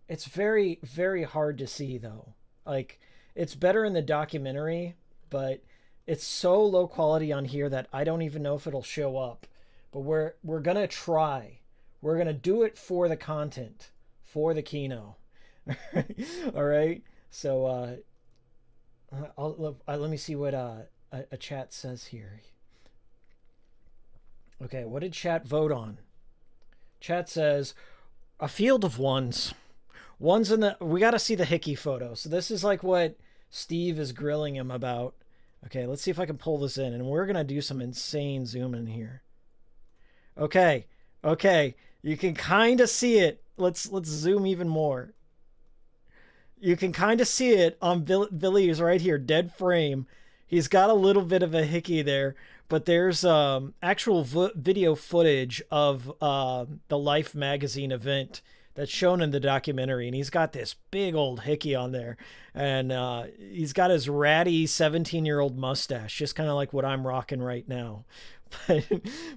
It's very, very hard to see though. Like, it's better in the documentary, but it's so low quality on here that I don't even know if it'll show up. But we're gonna try. We're gonna do it for the content, for the Kino. All right. So let me see what a chat says here. Okay, what did chat vote on? Chat says a field of ones. Ones in the. We got to see the Hickey photo. So this is like what Steve is grilling him about. Okay, let's see if I can pull this in, and we're gonna do some insane zoom in here. Okay, you can kind of see it. Let's zoom even more. You can kind of see it on Billy is right here, dead frame. He's got a little bit of a Hickey there, but there's actual video footage of the Life magazine event that's shown in the documentary, and he's got this big old Hickey on there, and he's got his ratty 17-year-old mustache, just kind of like what I'm rocking right now.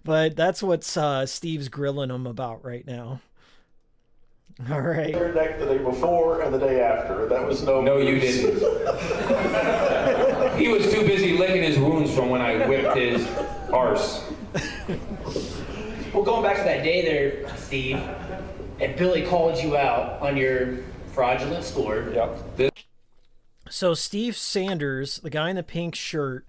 But that's what Steve's grilling him about right now. All right. Her neck the day before and the day after. That was no. No, you didn't. He was too busy licking his wounds from when I whipped his arse. Well, going back to that day there, Steve, and Billy called you out on your fraudulent score. Yep. So Steve Sanders, the guy in the pink shirt,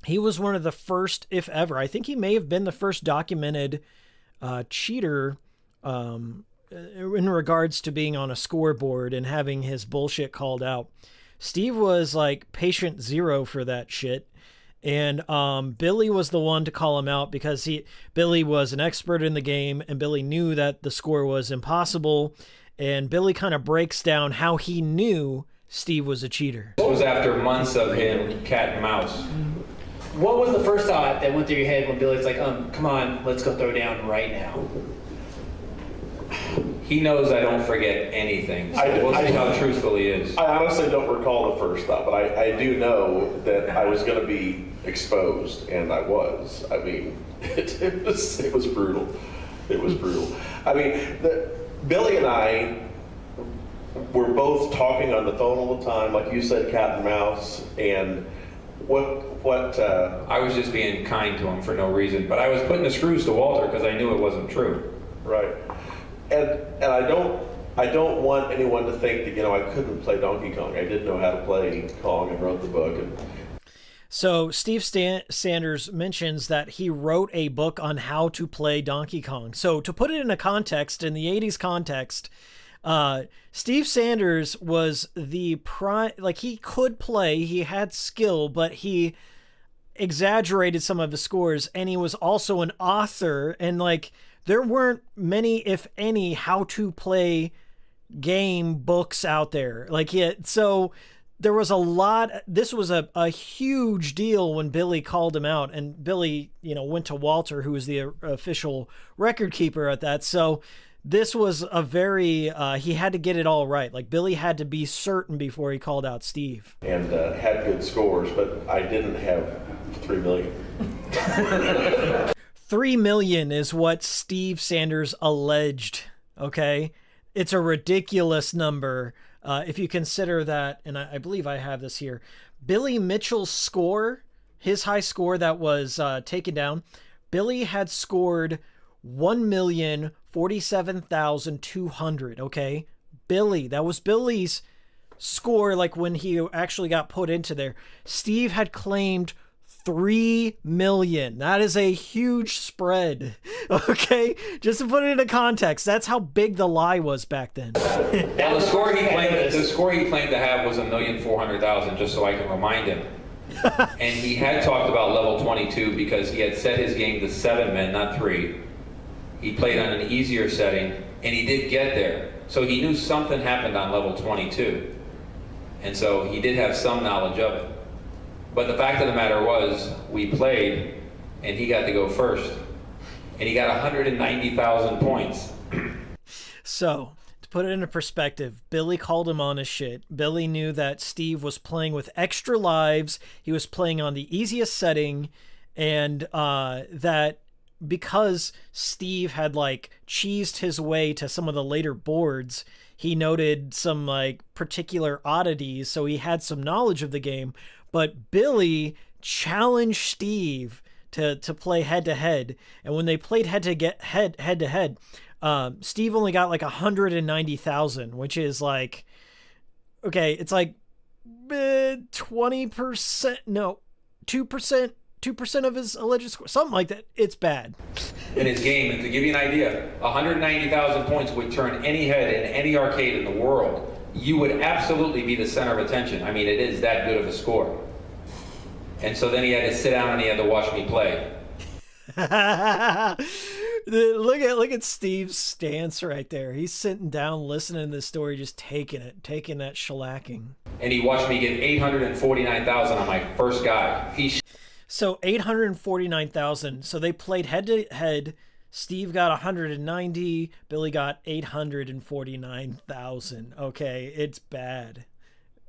he was one of the first, if ever, I think he may have been the first documented cheater in regards to being on a scoreboard and having his bullshit called out. Steve was like patient zero for that shit. And Billy was the one to call him out because Billy was an expert in the game, and Billy knew that the score was impossible. And Billy kind of breaks down how he knew Steve was a cheater. It was after months of him cat and mouse. What was the first thought that went through your head when Billy's like, come on, let's go throw down right now? He knows I don't forget anything. So we'll see how truthful he is. I honestly don't recall the first thought, but I do know that I was going to be exposed, and I was. I mean, it was brutal. It was brutal. I mean, Billy and I were both talking on the phone all the time, like you said, cat and mouse, and I was just being kind to him for no reason, but I was putting the screws to Walter because I knew it wasn't true. Right. And I don't want anyone to think that, I couldn't play Donkey Kong. I did know how to play Kong and wrote the book. So Steve Sanders mentions that he wrote a book on how to play Donkey Kong. So to put it in a context, in the 80s context, Steve Sanders was the he could play, he had skill, but he exaggerated some of his scores, and he was also an author, and there weren't many, if any, how to play game books out there. Like, so there was a lot. This was a huge deal when Billy called him out, and Billy, went to Walter, who was the official record keeper at that. So this was a very, he had to get it all right. Like, Billy had to be certain before he called out Steve. And had good scores, but I didn't have 3 million. 3 million is what Steve Sanders alleged. Okay. It's a ridiculous number. If you consider that, and I believe I have this here, Billy Mitchell's score, his high score that was taken down, Billy had scored 1,047,200. Okay. Billy, that was Billy's score, like when he actually got put into there. Steve had claimed 3 million. That is a huge spread. Okay, just to put it into context, that's how big the lie was back then. Well, the score he claimed to have was 1,400,000. Just so I can remind him. And he had talked about level 22 because he had set his game to 7 men, not 3. He played on an easier setting, and he did get there. So he knew something happened on level 22, and so he did have some knowledge of it. But the fact of the matter was, we played, and he got to go first. And he got 190,000 points. So, to put it into perspective, Billy called him on his shit. Billy knew that Steve was playing with extra lives. He was playing on the easiest setting. And that because Steve had, like, cheesed his way to some of the later boards, he noted some, like, particular oddities. So he had some knowledge of the game. But Billy challenged Steve to play head-to-head. And when they played head-to-head, Steve only got like 190,000, which is like, okay, it's like 20%, no, 2% of his alleged score, something like that. It's bad. In his game, and to give you an idea, 190,000 points would turn any head in any arcade in the world. You would absolutely be the center of attention. I mean, it is that good of a score. And so then he had to sit down and he had to watch me play. Look at Steve's stance right there. He's sitting down, listening to this story, just taking that shellacking. And he watched me get 849,000 on my first guy. So 849,000. So they played head to head. Steve got 190. Billy got 849,000. Okay, it's bad.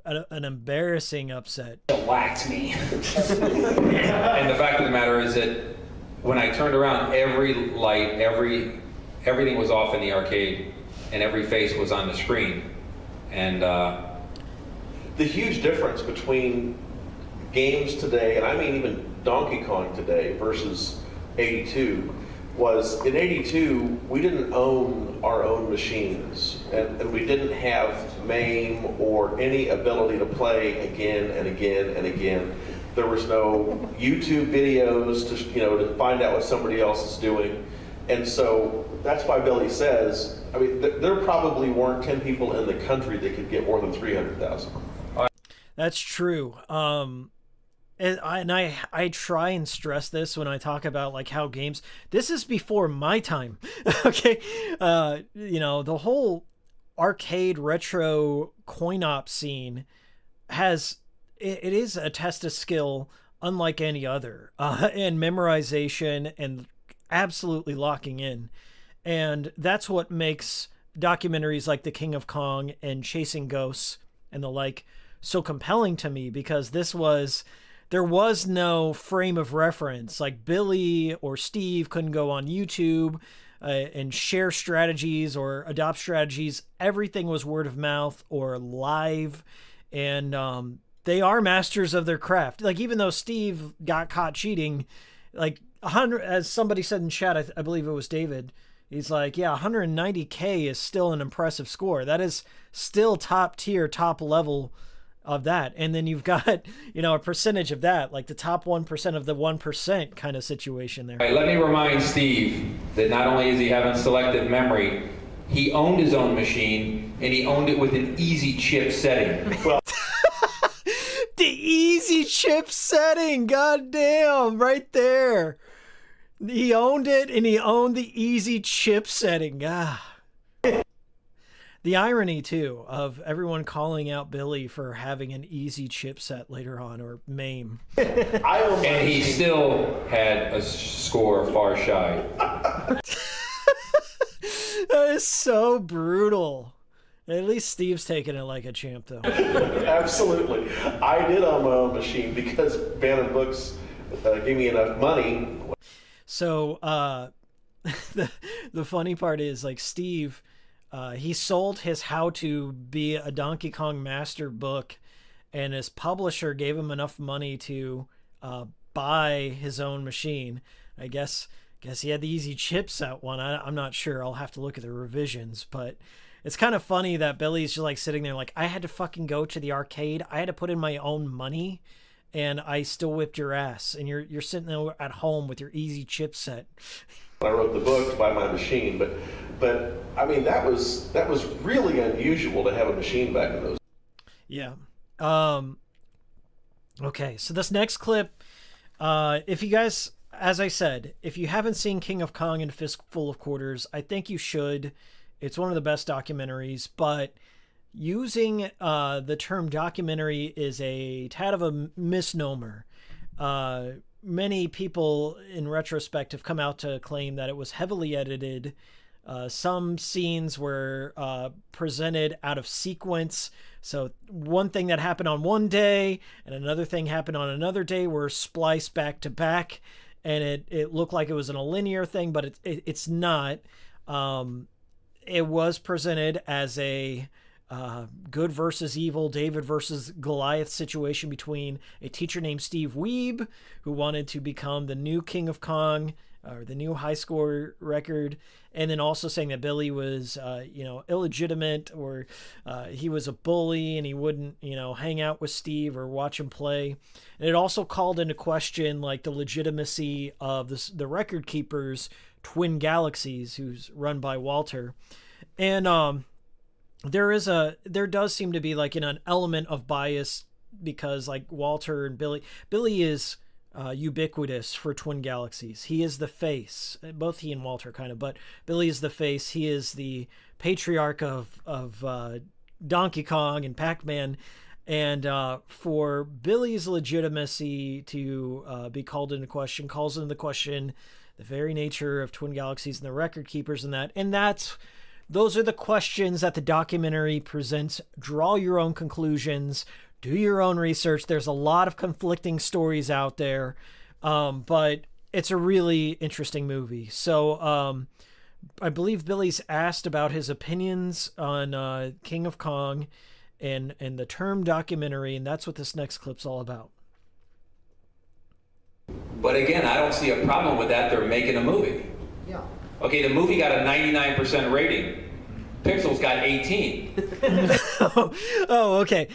An embarrassing upset. It whacked me. And the fact of the matter is that when I turned around, every light, everything was off in the arcade, and every face was on the screen. And the huge difference between games today, and I mean even Donkey Kong today versus 82, was in 82, we didn't own our own machines, and we didn't have MAME or any ability to play again and again and again. There was no YouTube videos to find out what somebody else is doing. And so that's why Billy says, I mean, there probably weren't 10 people in the country that could get more than 300,000. That's true. And I try and stress this when I talk about like how games, this is before my time. Okay. The whole arcade retro coin op scene it is a test of skill unlike any other, and memorization and absolutely locking in. And that's what makes documentaries like The King of Kong and Chasing Ghosts and the like so compelling to me, because there was no frame of reference. Like Billy or Steve couldn't go on YouTube and share strategies or adopt strategies. Everything was word of mouth or live. And they are masters of their craft. Like, even though Steve got caught cheating, like 100, as somebody said in chat, I believe it was David, he's like, yeah, 190K is still an impressive score. That is still top tier, top level of that. And then you've got, a percentage of that, like the top 1% of the 1% kind of situation there. Right, let me remind Steve that not only is he having selective memory, he owned his own machine, and he owned it with an easy chip setting. Well, the easy chip setting, goddamn, right there. He owned it, and he owned the easy chip setting. The irony, too, of everyone calling out Billy for having an easy chipset later on, or MAME. And he still had a score far shy. That is so brutal. At least Steve's taking it like a champ, though. Absolutely. I did own my own machine because Bannon Books gave me enough money. So the funny part is, like, Steve, he sold his How to Be a Donkey Kong Master book, and his publisher gave him enough money to buy his own machine. I guess he had the easy chipset one. I'm not sure. I'll have to look at the revisions, but it's kind of funny that Billy's just like sitting there like, I had to fucking go to the arcade. I had to put in my own money, and I still whipped your ass. And you're sitting there at home with your easy chipset. I wrote the book to buy my machine, but I mean that was really unusual to have a machine back in those. Yeah. Okay, so this next clip, if you guys, as I said, if you haven't seen King of Kong and Fistful of Quarters, I think you should. It's one of the best documentaries, but using the term documentary is a tad of a misnomer. Many people in retrospect have come out to claim that it was heavily edited. Some scenes were presented out of sequence. So one thing that happened on one day and another thing happened on another day were spliced back to back. And it looked like it was in a linear thing, but it's not. It was presented as a good versus evil, David versus Goliath situation between a teacher named Steve Wiebe, who wanted to become the new King of Kong, or the new high score record, and then also saying that Billy was, illegitimate, or he was a bully and he wouldn't, hang out with Steve or watch him play. And it also called into question like the legitimacy of the record keepers, Twin Galaxies, who's run by Walter. And there does seem to be like an element of bias, because like Walter and Billy is ubiquitous for Twin Galaxies. He is the face, both he and Walter kind of, but Billy is the face. He is the patriarch of Donkey Kong and Pac-Man. And for Billy's legitimacy to be called into question, calls into question the very nature of Twin Galaxies and the record keepers and that. And those are the questions that the documentary presents. Draw your own conclusions. Do your own research. There's a lot of conflicting stories out there, but it's a really interesting movie. So I believe Billy's asked about his opinions on King of Kong and the term documentary, and that's what this next clip's all about. But again, I don't see a problem with that. They're making a movie. Yeah. Okay, the movie got a 99% rating. Pixels got 18. Oh, okay.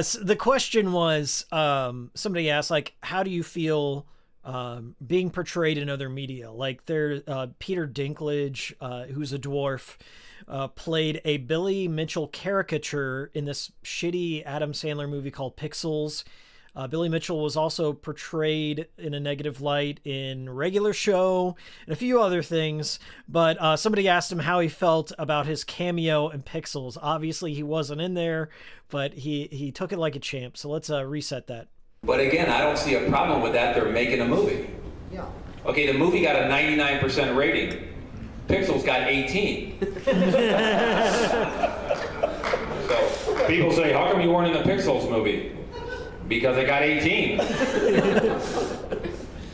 So the question was, somebody asked, like, how do you feel being portrayed in other media? Like, Peter Dinklage, who's a dwarf, played a Billy Mitchell caricature in this shitty Adam Sandler movie called Pixels. Billy Mitchell was also portrayed in a negative light in Regular Show and a few other things, but somebody asked him how he felt about his cameo in Pixels. Obviously, he wasn't in there, but he took it like a champ. So let's reset that. But again, I don't see a problem with that. They're making a movie. Yeah. Okay, the movie got a 99% rating. Pixels got 18. So people say, how come you weren't in the Pixels movie? Because I got 18.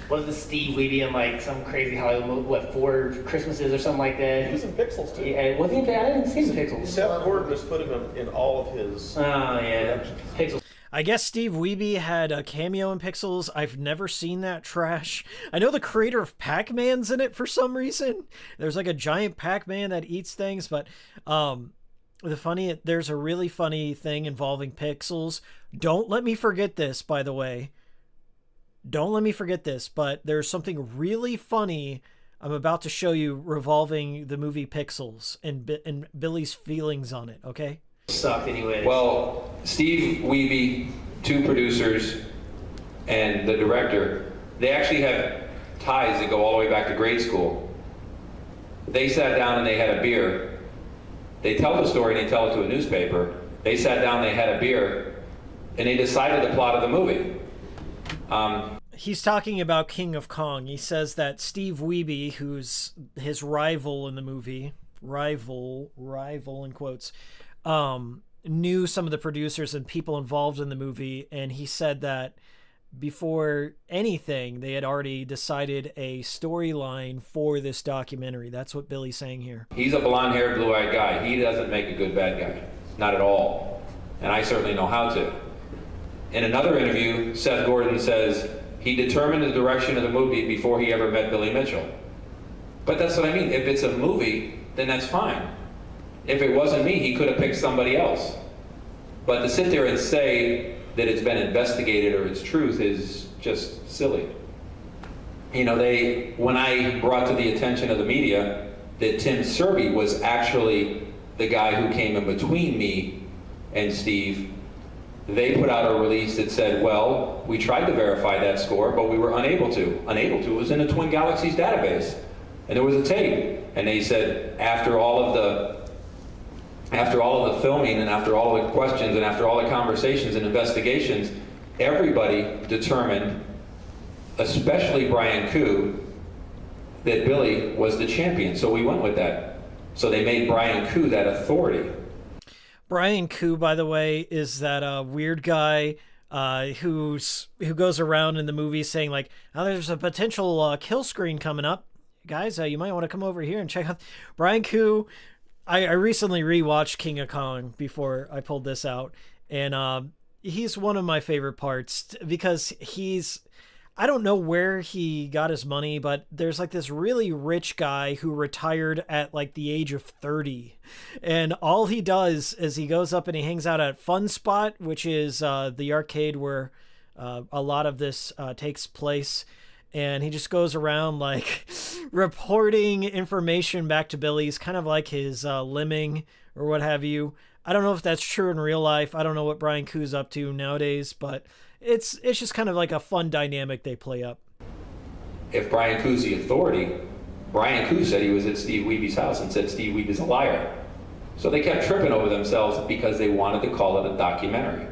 Was the Steve Wiebe in like some crazy Hollywood movie, 4 Christmases or something like that? He was in Pixels too. Yeah, was he? I didn't see the Pixels. Seth Gordon has put him in all of his. Oh yeah, Pixels. I guess Steve Wiebe had a cameo in Pixels. I've never seen that trash. I know the creator of Pac-Man's in it for some reason. There's like a giant Pac-Man that eats things, but there's a really funny thing involving Pixels. Don't let me forget this, by the way. Don't let me forget this, but there's something really funny I'm about to show you revolving the movie Pixels and Billy's feelings on it, okay? Sucked anyway. Well, Steve Wiebe, 2 producers, and the director, they actually have ties that go all the way back to grade school. They sat down and they had a beer, They tell the story and they tell it to a newspaper. They sat down, they had a beer, and they decided the plot of the movie. He's talking about King of Kong. He says that Steve Wiebe, who's his rival in the movie, rival in quotes, knew some of the producers and people involved in the movie, and he said that before anything, they had already decided a storyline for this documentary. That's what Billy's saying here. He's a blonde-haired, blue-eyed guy. He doesn't make a good bad guy. Not at all. And I certainly know how to. In another interview, Seth Gordon says he determined the direction of the movie before he ever met Billy Mitchell. But that's what I mean. If it's a movie, then that's fine. If it wasn't me, he could have picked somebody else. But to sit there and say that it's been investigated or it's truth is just silly. You know, when I brought to the attention of the media that Tim Serby was actually the guy who came in between me and Steve, they put out a release that said, well, we tried to verify that score, but we were unable to. Unable to. It was in the Twin Galaxies database. And there was a tape. And they said, after all of the filming and after all the questions and after all the conversations and investigations, everybody determined, especially Brian Koo, that Billy was the champion. So we went with that. So they made Brian Koo that authority. Brian Koo, by the way, is that weird guy who goes around in the movie saying like, "Oh, there's a potential kill screen coming up, guys. You might want to come over here and check out." Brian Koo. I recently rewatched King of Kong before I pulled this out, and he's one of my favorite parts because I don't know where he got his money, but there's like this really rich guy who retired at like the age of 30. And all he does is he goes up and he hangs out at Fun Spot, which is the arcade where a lot of this takes place. And he just goes around like reporting information back to Billy. He's kind of like his lemming or what have you. I don't know if that's true in real life. I don't know what Brian Koo's up to nowadays, but it's just kind of like a fun dynamic they play up. If Brian Koo's the authority, Brian Koo said he was at Steve Wiebe's house and said Steve Wiebe's a liar. So they kept tripping over themselves because they wanted to call it a documentary.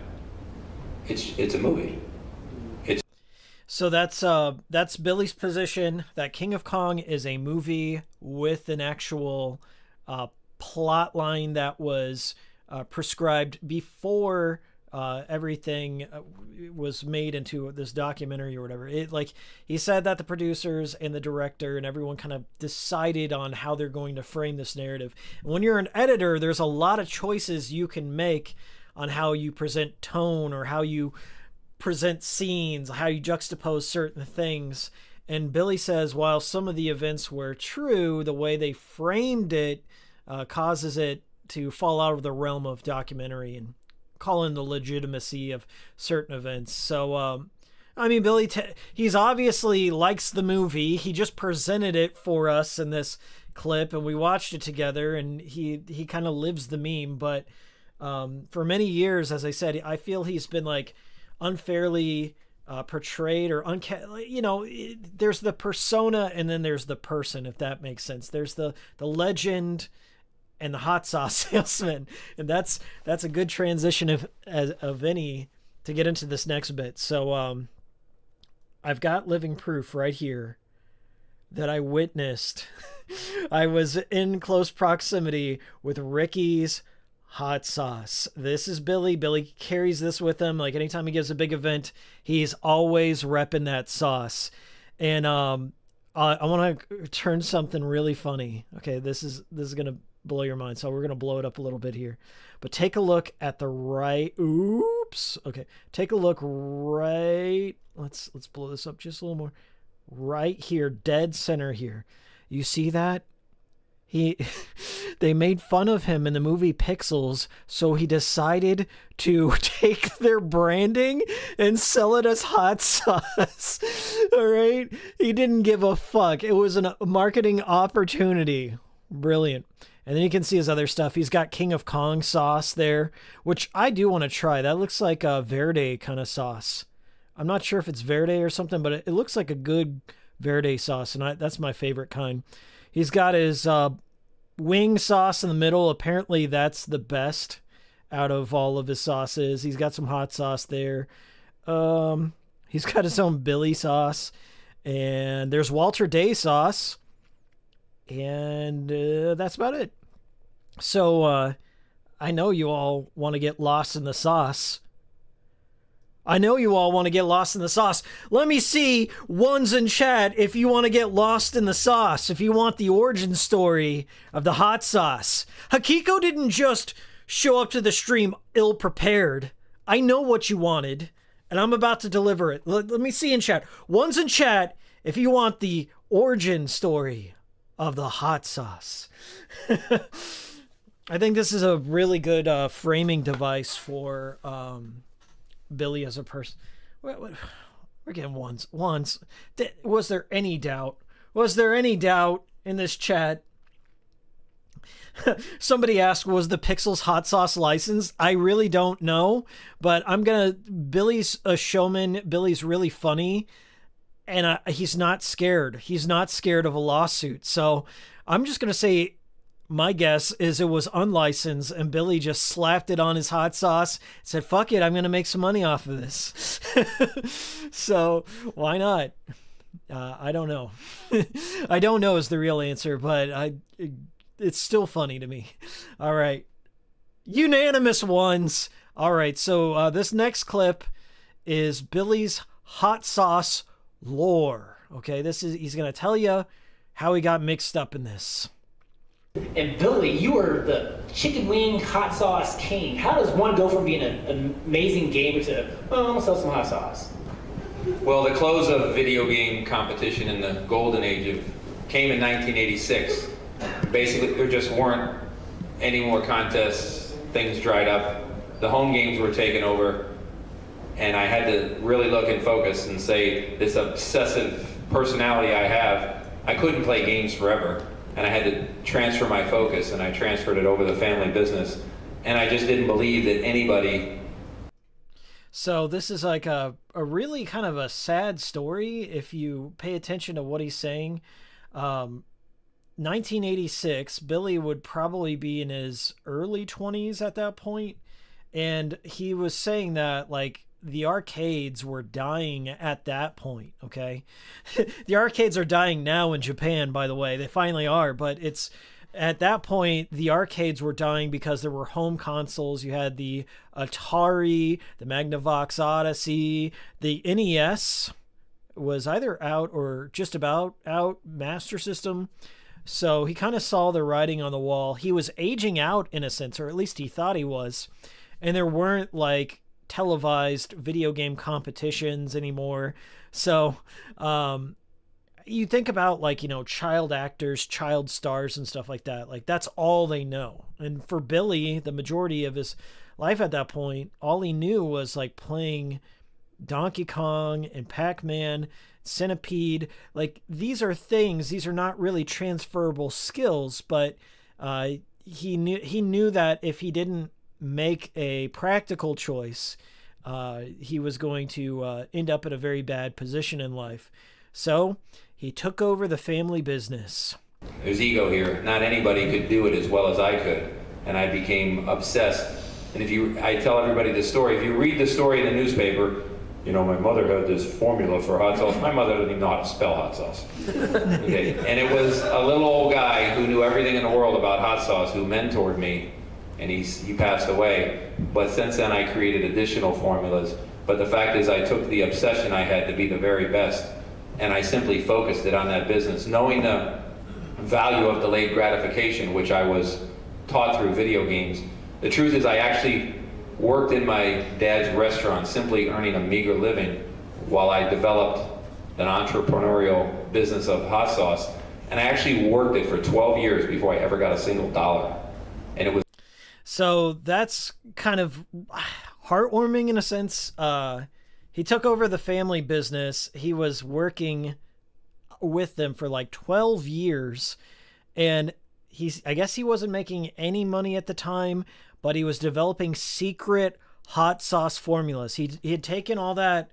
It's a movie. So that's Billy's position, that King of Kong is a movie with an actual plot line that was prescribed before everything was made into this documentary or whatever. He said that the producers and the director and everyone kind of decided on how they're going to frame this narrative. And when you're an editor, there's a lot of choices you can make on how you present tone or how you present scenes, how you juxtapose certain things. And Billy says, while some of the events were true, the way they framed it causes it to fall out of the realm of documentary and call in the legitimacy of certain events. So, I mean, Billy, he's obviously likes the movie. He just presented it for us in this clip, and we watched it together, and he kind of lives the meme. But for many years, as I said, I feel he's been like unfairly portrayed or there's the persona and then there's the person, if that makes sense. There's the legend and the hot sauce salesman, and that's a good transition of any to get into this next bit. So I've got living proof right here that I witnessed. I was in close proximity with Ricky's hot sauce. This is Billy. Billy carries this with him. Like anytime he gives a big event, he's always repping that sauce. And I want to turn something really funny. Okay, this is gonna blow your mind. So we're gonna blow it up a little bit here. But take a look at the right. Oops. Okay, take a look right. Let's blow this up just a little more. Right here, dead center here. You see that? They made fun of him in the movie Pixels, so he decided to take their branding and sell it as hot sauce. All right? He didn't give a fuck. It was a marketing opportunity. Brilliant. And then you can see his other stuff. He's got King of Kong sauce there, which I do want to try. That looks like a Verde kind of sauce. I'm not sure if it's Verde or something, but it looks like a good Verde sauce, and that's my favorite kind. He's got his wing sauce in the middle. Apparently that's the best out of all of his sauces. He's got some hot sauce there. He's got his own Billy sauce, and there's Walter Day sauce, and that's about it. So I know you all want to get lost in the sauce. Let me see ones in chat if you want to get lost in the sauce, if you want the origin story of the hot sauce. Hikiko didn't just show up to the stream ill-prepared. I know what you wanted, and I'm about to deliver it. Let me see in chat. Ones in chat if you want the origin story of the hot sauce. I think this is a really good framing device for Billy as a person. We're getting ones. Was there any doubt? Was there any doubt in this chat? Somebody asked, was the Pixels hot sauce licensed? I really don't know, but Billy's a showman. Billy's really funny, and he's not scared. He's not scared of a lawsuit. So I'm just going to say, my guess is it was unlicensed, and Billy just slapped it on his hot sauce, said, fuck it, I'm going to make some money off of this. So why not? I don't know. I don't know is the real answer, but it's still funny to me. All right. Unanimous ones. All right, so this next clip is Billy's hot sauce lore. Okay, he's going to tell you how he got mixed up in this. And Billy, you were the chicken wing hot sauce king. How does one go from being an amazing gamer to, I'm gonna sell some hot sauce? Well, the close of video game competition in the golden age came in 1986. Basically, there just weren't any more contests. Things dried up. The home games were taken over, and I had to really look and focus and say, this obsessive personality I have, I couldn't play games forever. And I had to transfer my focus, and I transferred it over the family business. And I just didn't believe that anybody... So this is like a really kind of a sad story if you pay attention to what he's saying. 1986, Billy would probably be in his early 20s at that point. And he was saying that, like, the arcades were dying at that point, okay? The arcades are dying now in Japan, by the way. They finally are, but it's at that point, the arcades were dying because there were home consoles. You had the Atari, the Magnavox Odyssey, the NES was either out or just about out, Master System. So he kind of saw the writing on the wall. He was aging out in a sense, or at least he thought he was. And there weren't, like, televised video game competitions anymore. So you think about, like, you know, child actors, child stars and stuff like that. Like, that's all they know. And for Billy, the majority of his life at that point, all he knew was, like, playing Donkey Kong and Pac-Man, Centipede. Like, these are things, these are not really transferable skills, but he knew that if he didn't make a practical choice, he was going to end up in a very bad position in life. So he took over the family business. There's ego here. Not anybody could do it as well as I could, and I became obsessed. And I tell everybody this story. If you read the story in the newspaper, you know, my mother had this formula for hot sauce. My mother didn't even know how to spell hot sauce. Okay, and it was a little old guy who knew everything in the world about hot sauce who mentored me. And he passed away. But since then, I created additional formulas. But the fact is, I took the obsession I had to be the very best, and I simply focused it on that business, knowing the value of delayed gratification, which I was taught through video games. The truth is, I actually worked in my dad's restaurant, simply earning a meager living, while I developed an entrepreneurial business of hot sauce. And I actually worked it for 12 years before I ever got a single dollar. And it was... So that's kind of heartwarming in a sense. He took over the family business. He was working with them for like 12 years. And I guess he wasn't making any money at the time, but he was developing secret hot sauce formulas. He had taken all that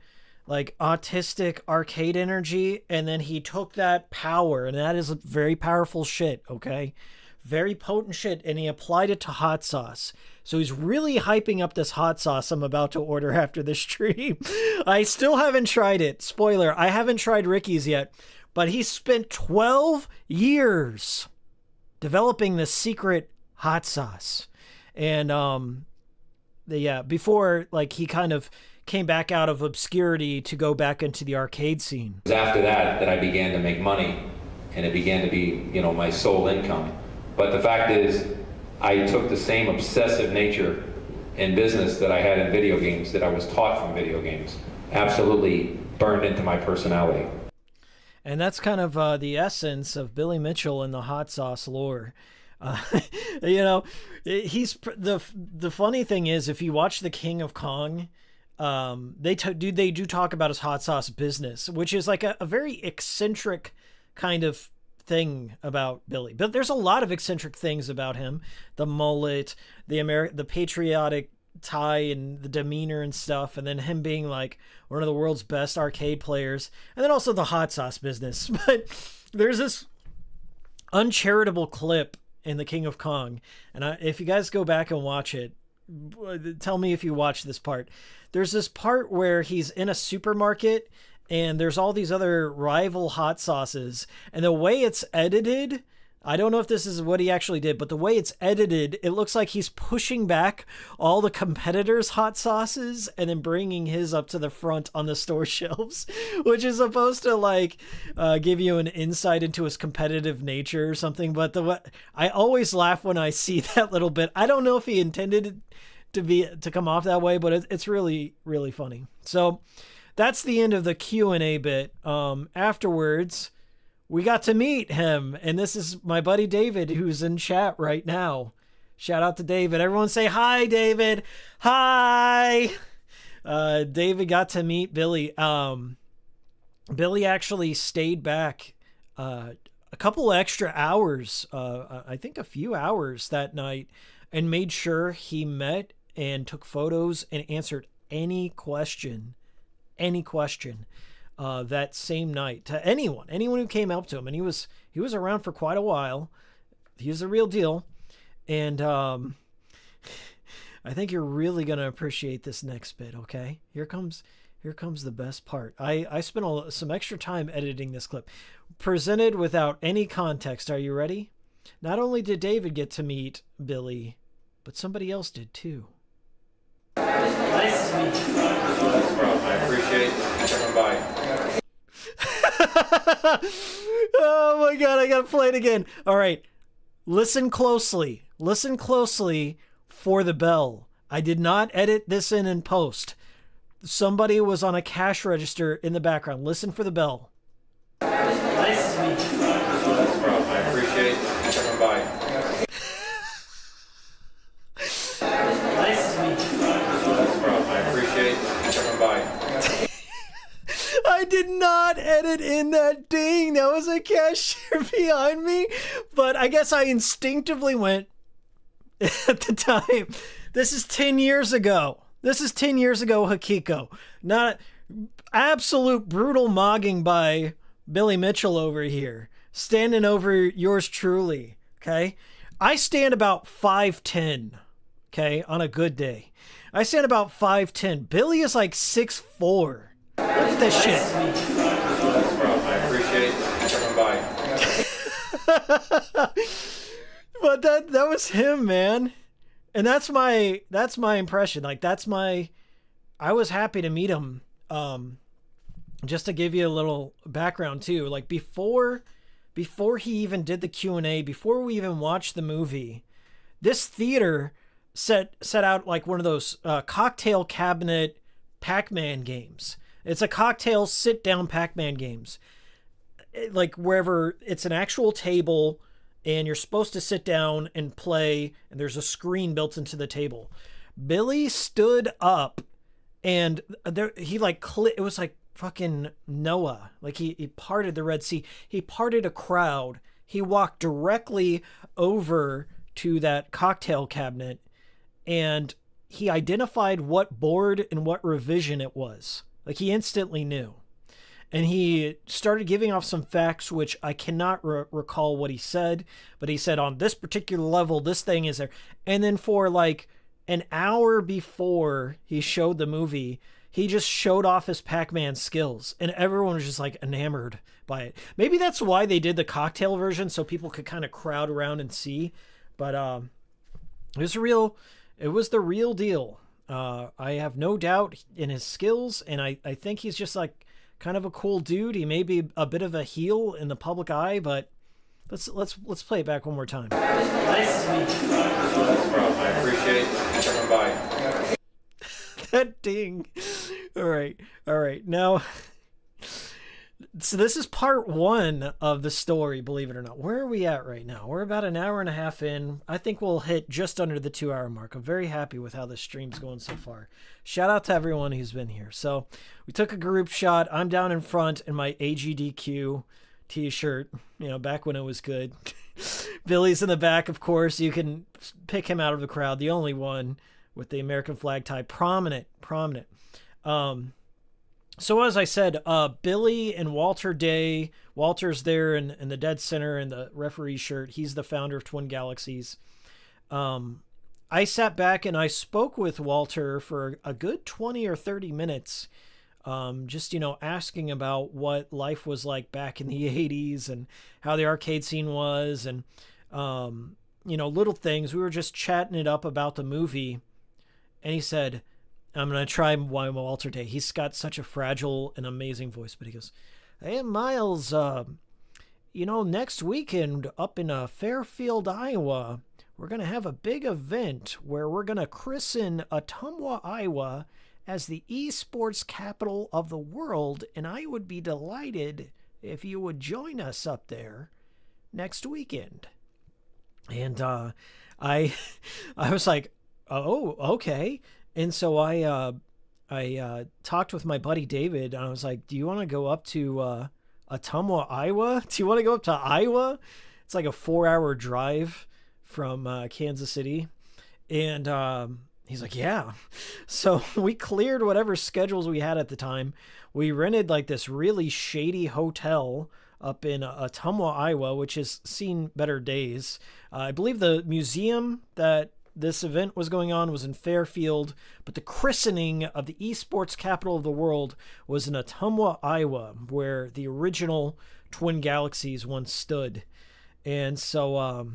like autistic arcade energy, and then he took that power, and that is very powerful shit, okay? very potent shit, and he applied it to hot sauce. So he's really hyping up this hot sauce I'm about to order after this stream. I still haven't tried it. Spoiler, I haven't tried Ricky's yet, but he spent 12 years developing this secret hot sauce. And before like he kind of came back out of obscurity to go back into the arcade scene. It was after that I began to make money, and it began to be, you know, my sole income. But the fact is, I took the same obsessive nature in business that I had in video games, that I was taught from video games, absolutely burned into my personality. And that's kind of the essence of Billy Mitchell in the hot sauce lore. You know, he's the funny thing is, if you watch The King of Kong, they do talk about his hot sauce business, which is like a very eccentric kind of thing about Billy. But there's a lot of eccentric things about him: the mullet, the patriotic tie and the demeanor and stuff, and then him being like one of the world's best arcade players, and then also the hot sauce business. But there's this uncharitable clip in The King of Kong, and if you guys go back and watch it, tell me if you watch this part. There's this part where he's in a supermarket and there's all these other rival hot sauces, and the way it's edited, I don't know if this is what he actually did, but the way it's edited, it looks like he's pushing back all the competitors' hot sauces and then bringing his up to the front on the store shelves, which is supposed to like give you an insight into his competitive nature or something. But I always laugh when I see that little bit. I don't know if he intended it to come off that way, but it's really, really funny. So that's the end of the Q&A bit. Afterwards, we got to meet him, and this is my buddy David, who's in chat right now. Shout out to David. Everyone say hi, David. Hi. David got to meet Billy. Billy actually stayed back a couple extra hours, I think a few hours that night, and made sure he met and took photos and answered any question that same night to anyone who came up to him. And he was around for quite a while. He was the real deal. And I think you're really going to appreciate this next bit. Okay, here comes the best part. I spent some extra time editing this clip, presented without any context. Are you ready? Not only did David get to meet Billy, but somebody else did too. Nice to meet you. I appreciate you coming by. Oh my god, I gotta play it again. All right, listen closely for the bell. I did not edit this in post. Somebody was on a cash register in the background. Listen for the bell. Nice to meet you. I appreciate you coming by. Nice to meet you. I appreciate you coming by. I did not edit in that ding. That was a cashier behind me. But I guess I instinctively went at the time. This is 10 years ago. Hikiko. Not absolute brutal mogging by Billy Mitchell over here. Standing over yours truly. Okay. I stand about 5'10". Okay. On a good day. I stand about 5'10". Billy is like 6'4". Look at this shit. I appreciate you coming by. But that was him, man. And that's my impression. Like I was happy to meet him. Just to give you a little background too, like before he even did the Q&A, before we even watched the movie, this theater set out like one of those cocktail cabinet Pac-Man games. It's a cocktail sit-down Pac-Man games. Like wherever it's an actual table and you're supposed to sit down and play, and there's a screen built into the table. Billy stood up and he like it was like fucking Noah. Like he parted the Red Sea. He parted a crowd. He walked directly over to that cocktail cabinet and he identified what board and what revision it was. Like he instantly knew. and he started giving off some facts, which I cannot recall what he said, but he said on this particular level, this thing is there. And then for like an hour before he showed the movie, he just showed off his Pac-Man skills, and everyone was just like enamored by it. Maybe that's why they did the cocktail version, so people could kind of crowd around and see. But it was the real deal. I have no doubt in his skills, and I think he's just like kind of a cool dude. He may be a bit of a heel in the public eye, but let's play it back one more time. Nice to meet you. I appreciate coming by. That ding. All right. Now, so this is part 1 of the story, believe it or not. Where are we at right now? We're about an hour and a half in. I think we'll hit just under the 2-hour mark. I'm very happy with how this stream's going so far. Shout out to everyone who's been here. So we took a group shot. I'm down in front in my AGDQ t-shirt, back when it was good. Billy's in the back, of course. You can pick him out of the crowd. The only one with the American flag tie. Prominent. So as I said, Billy and Walter Day, Walter's there in the dead center in the referee shirt. He's the founder of Twin Galaxies. I sat back and I spoke with Walter for a good 20 or 30 minutes, just, asking about what life was like back in the 80s and how the arcade scene was and, little things. We were just chatting it up about the movie. And he said, I'm going to try Walter Day. He's got such a fragile and amazing voice, but he goes, hey, Miles, next weekend up in Fairfield, Iowa, we're going to have a big event where we're going to christen Ottumwa, Iowa as the esports capital of the world, and I would be delighted if you would join us up there next weekend. And I was like, oh, okay. And so I talked with my buddy David, and I was like, do you want to go up to Ottumwa, Iowa? Do you want to go up to Iowa? It's like a 4-hour drive from Kansas City. And he's like, yeah. So we cleared whatever schedules we had at the time. We rented like this really shady hotel up in Ottumwa, Iowa, which has seen better days. I believe the museum that this event was going on was in Fairfield, but the christening of the esports capital of the world was in Ottumwa, Iowa, where the original Twin Galaxies once stood. And so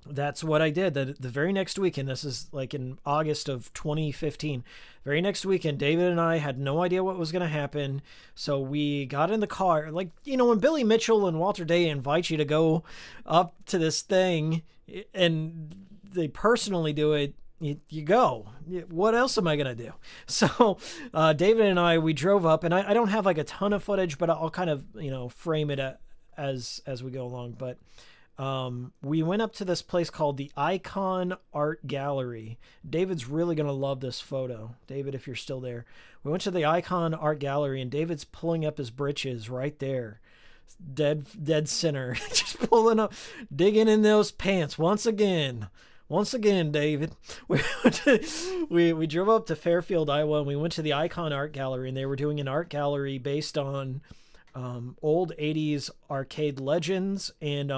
that's what I did. The very next weekend, this is like in August of 2015, very next weekend, David and I had no idea what was going to happen. So we got in the car. Like, when Billy Mitchell and Walter Day invite you to go up to this thing and they personally do it, you go. What else am I going to do? So David and I, we drove up, and I don't have like a ton of footage, but I'll kind of, frame it as we go along. But we went up to this place called the Icon Art Gallery. David's really going to love this photo. David, if you're still there. We went to the Icon Art Gallery, and David's pulling up his britches right there. Dead center. Just pulling up, digging in those pants once again, David. We drove up to Fairfield, Iowa, and we went to the Icon Art Gallery, and they were doing an art gallery based on old 80s arcade legends. And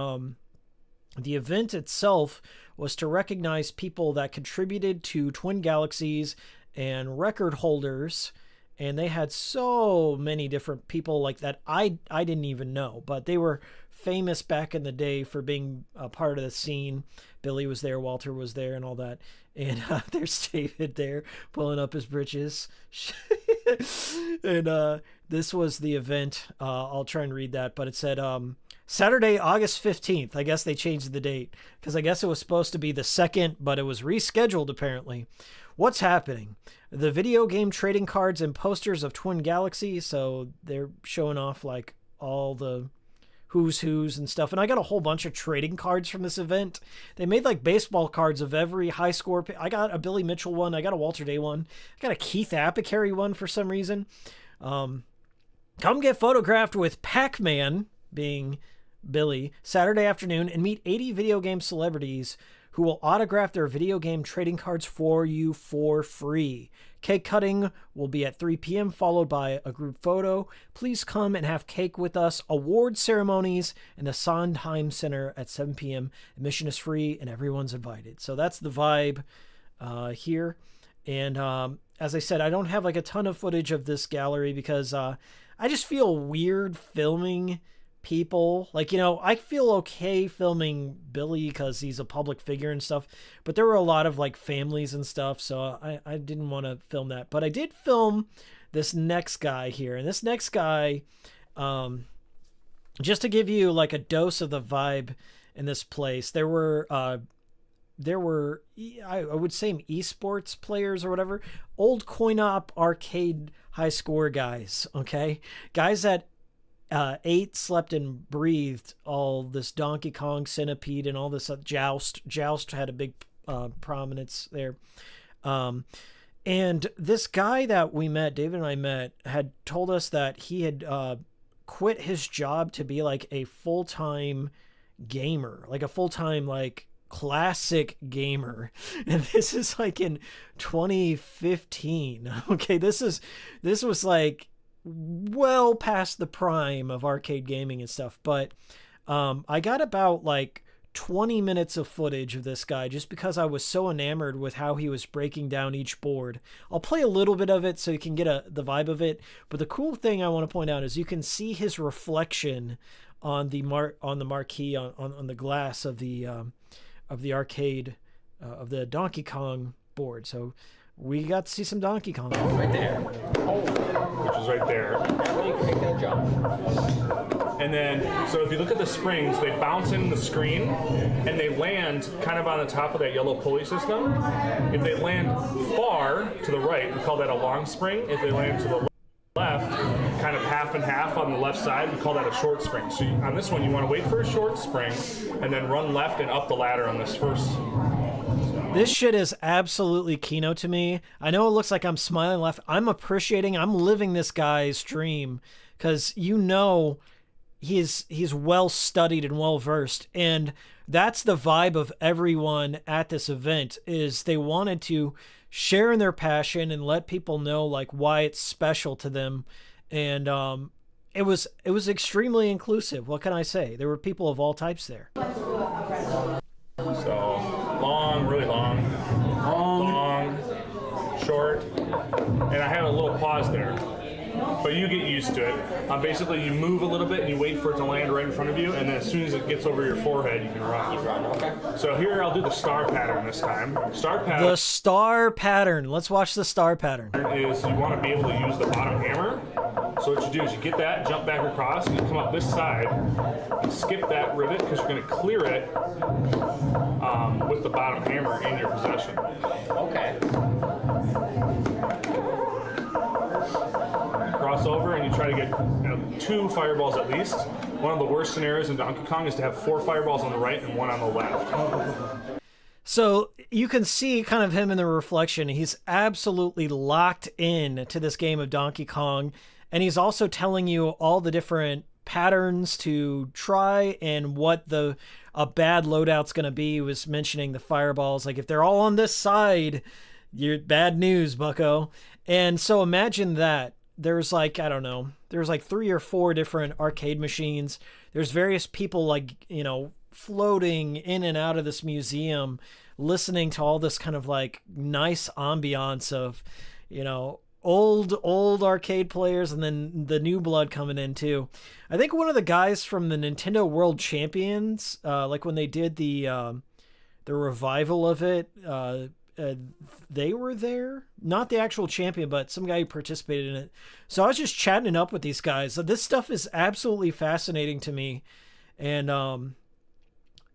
the event itself was to recognize people that contributed to Twin Galaxies and record holders. And they had so many different people like that I didn't even know, but they were famous back in the day for being a part of the scene. Billy was there, Walter was there, and all that. And there's David there pulling up his britches. And this was the event. I'll try and read that, but it said Saturday, August 15th. I guess they changed the date because I guess it was supposed to be the 2nd, but it was rescheduled apparently. What's happening? The video game trading cards and posters of Twin Galaxies. So they're showing off like all the who's and stuff. And I got a whole bunch of trading cards from this event. They made like baseball cards of every high score. I got a Billy Mitchell one. I got a Walter Day one. I got a Keith Apicary one for some reason. Come get photographed with Pac-Man, being Billy, Saturday afternoon, and meet 80 video game celebrities who will autograph their video game trading cards for you for free. Cake cutting will be at 3 p.m., followed by a group photo. Please come and have cake with us. Award ceremonies in the Sondheim Center at 7 p.m. Admission is free, and everyone's invited. So that's the vibe here. And as I said, I don't have like a ton of footage of this gallery because I just feel weird filming people. Like, you know, I feel okay filming Billy because he's a public figure and stuff, but there were a lot of like families and stuff, so I didn't want to film that. But I did film this next guy here, and this next guy, just to give you like a dose of the vibe in this place, there were I would say esports players or whatever, old coin-op arcade high score guys, okay? Guys that ate, slept, and breathed all this Donkey Kong, Centipede, and all this Joust. Joust had a big prominence there. And this guy that we met, David and I met, had told us that he had quit his job to be like a full-time gamer, like a full-time like classic gamer. And this is like in 2015. Okay, this was like well past the prime of arcade gaming and stuff, but I got about like 20 minutes of footage of this guy just because I was so enamored with how he was breaking down each board. I'll play a little bit of it so you can get the vibe of it, but the cool thing I want to point out is you can see his reflection on the marquee on the glass of the arcade of the Donkey Kong board. So we got to see some Donkey Kong. Right there. Which is right there. Yeah, you can make that jump. And then, so if you look at the springs, they bounce in the screen, and they land kind of on the top of that yellow pulley system. If they land far to the right, we call that a long spring. If they land to the left, kind of half and half on the left side, we call that a short spring. So on this one, you want to wait for a short spring, and then run left and up the ladder on this first. This shit is absolutely Kino to me. I know it looks like I'm smiling left. I'm living this guy's dream because you know he's well studied and well versed, and that's the vibe of everyone at this event. Is they wanted to share in their passion and let people know like why it's special to them, and it was extremely inclusive. What can I say? There were people of all types there. So long, really long, short, and I had a little pause there, but you get used to it. Basically, you move a little bit and you wait for it to land right in front of you, and then as soon as it gets over your forehead, you can run. Okay. So here I'll do the star pattern this time. The star pattern. Let's watch the star pattern. Is you want to be able to use the bottom hammer. So what you do is you get that, jump back across, and you come up this side, and skip that rivet because you're going to clear it with the bottom hammer in your possession. Okay. Cross over and you try to get 2 fireballs at least. One of the worst scenarios in Donkey Kong is to have 4 fireballs on the right and 1 on the left. So you can see kind of him in the reflection. He's absolutely locked in to this game of Donkey Kong. And he's also telling you all the different patterns to try and what a bad loadout's going to be. He was mentioning the fireballs. Like if they're all on this side, you're bad news, bucko. And so imagine that. There's like, I don't know, there's like 3 or 4 different arcade machines. There's various people like, you know, floating in and out of this museum, listening to all this kind of like nice ambiance of, you know, old arcade players and then the new blood coming in too. I think one of the guys from the Nintendo World Champions, like when they did the revival of it, they were there, not the actual champion, but some guy who participated in it. So I was just chatting it up with these guys. So this stuff is absolutely fascinating to me. And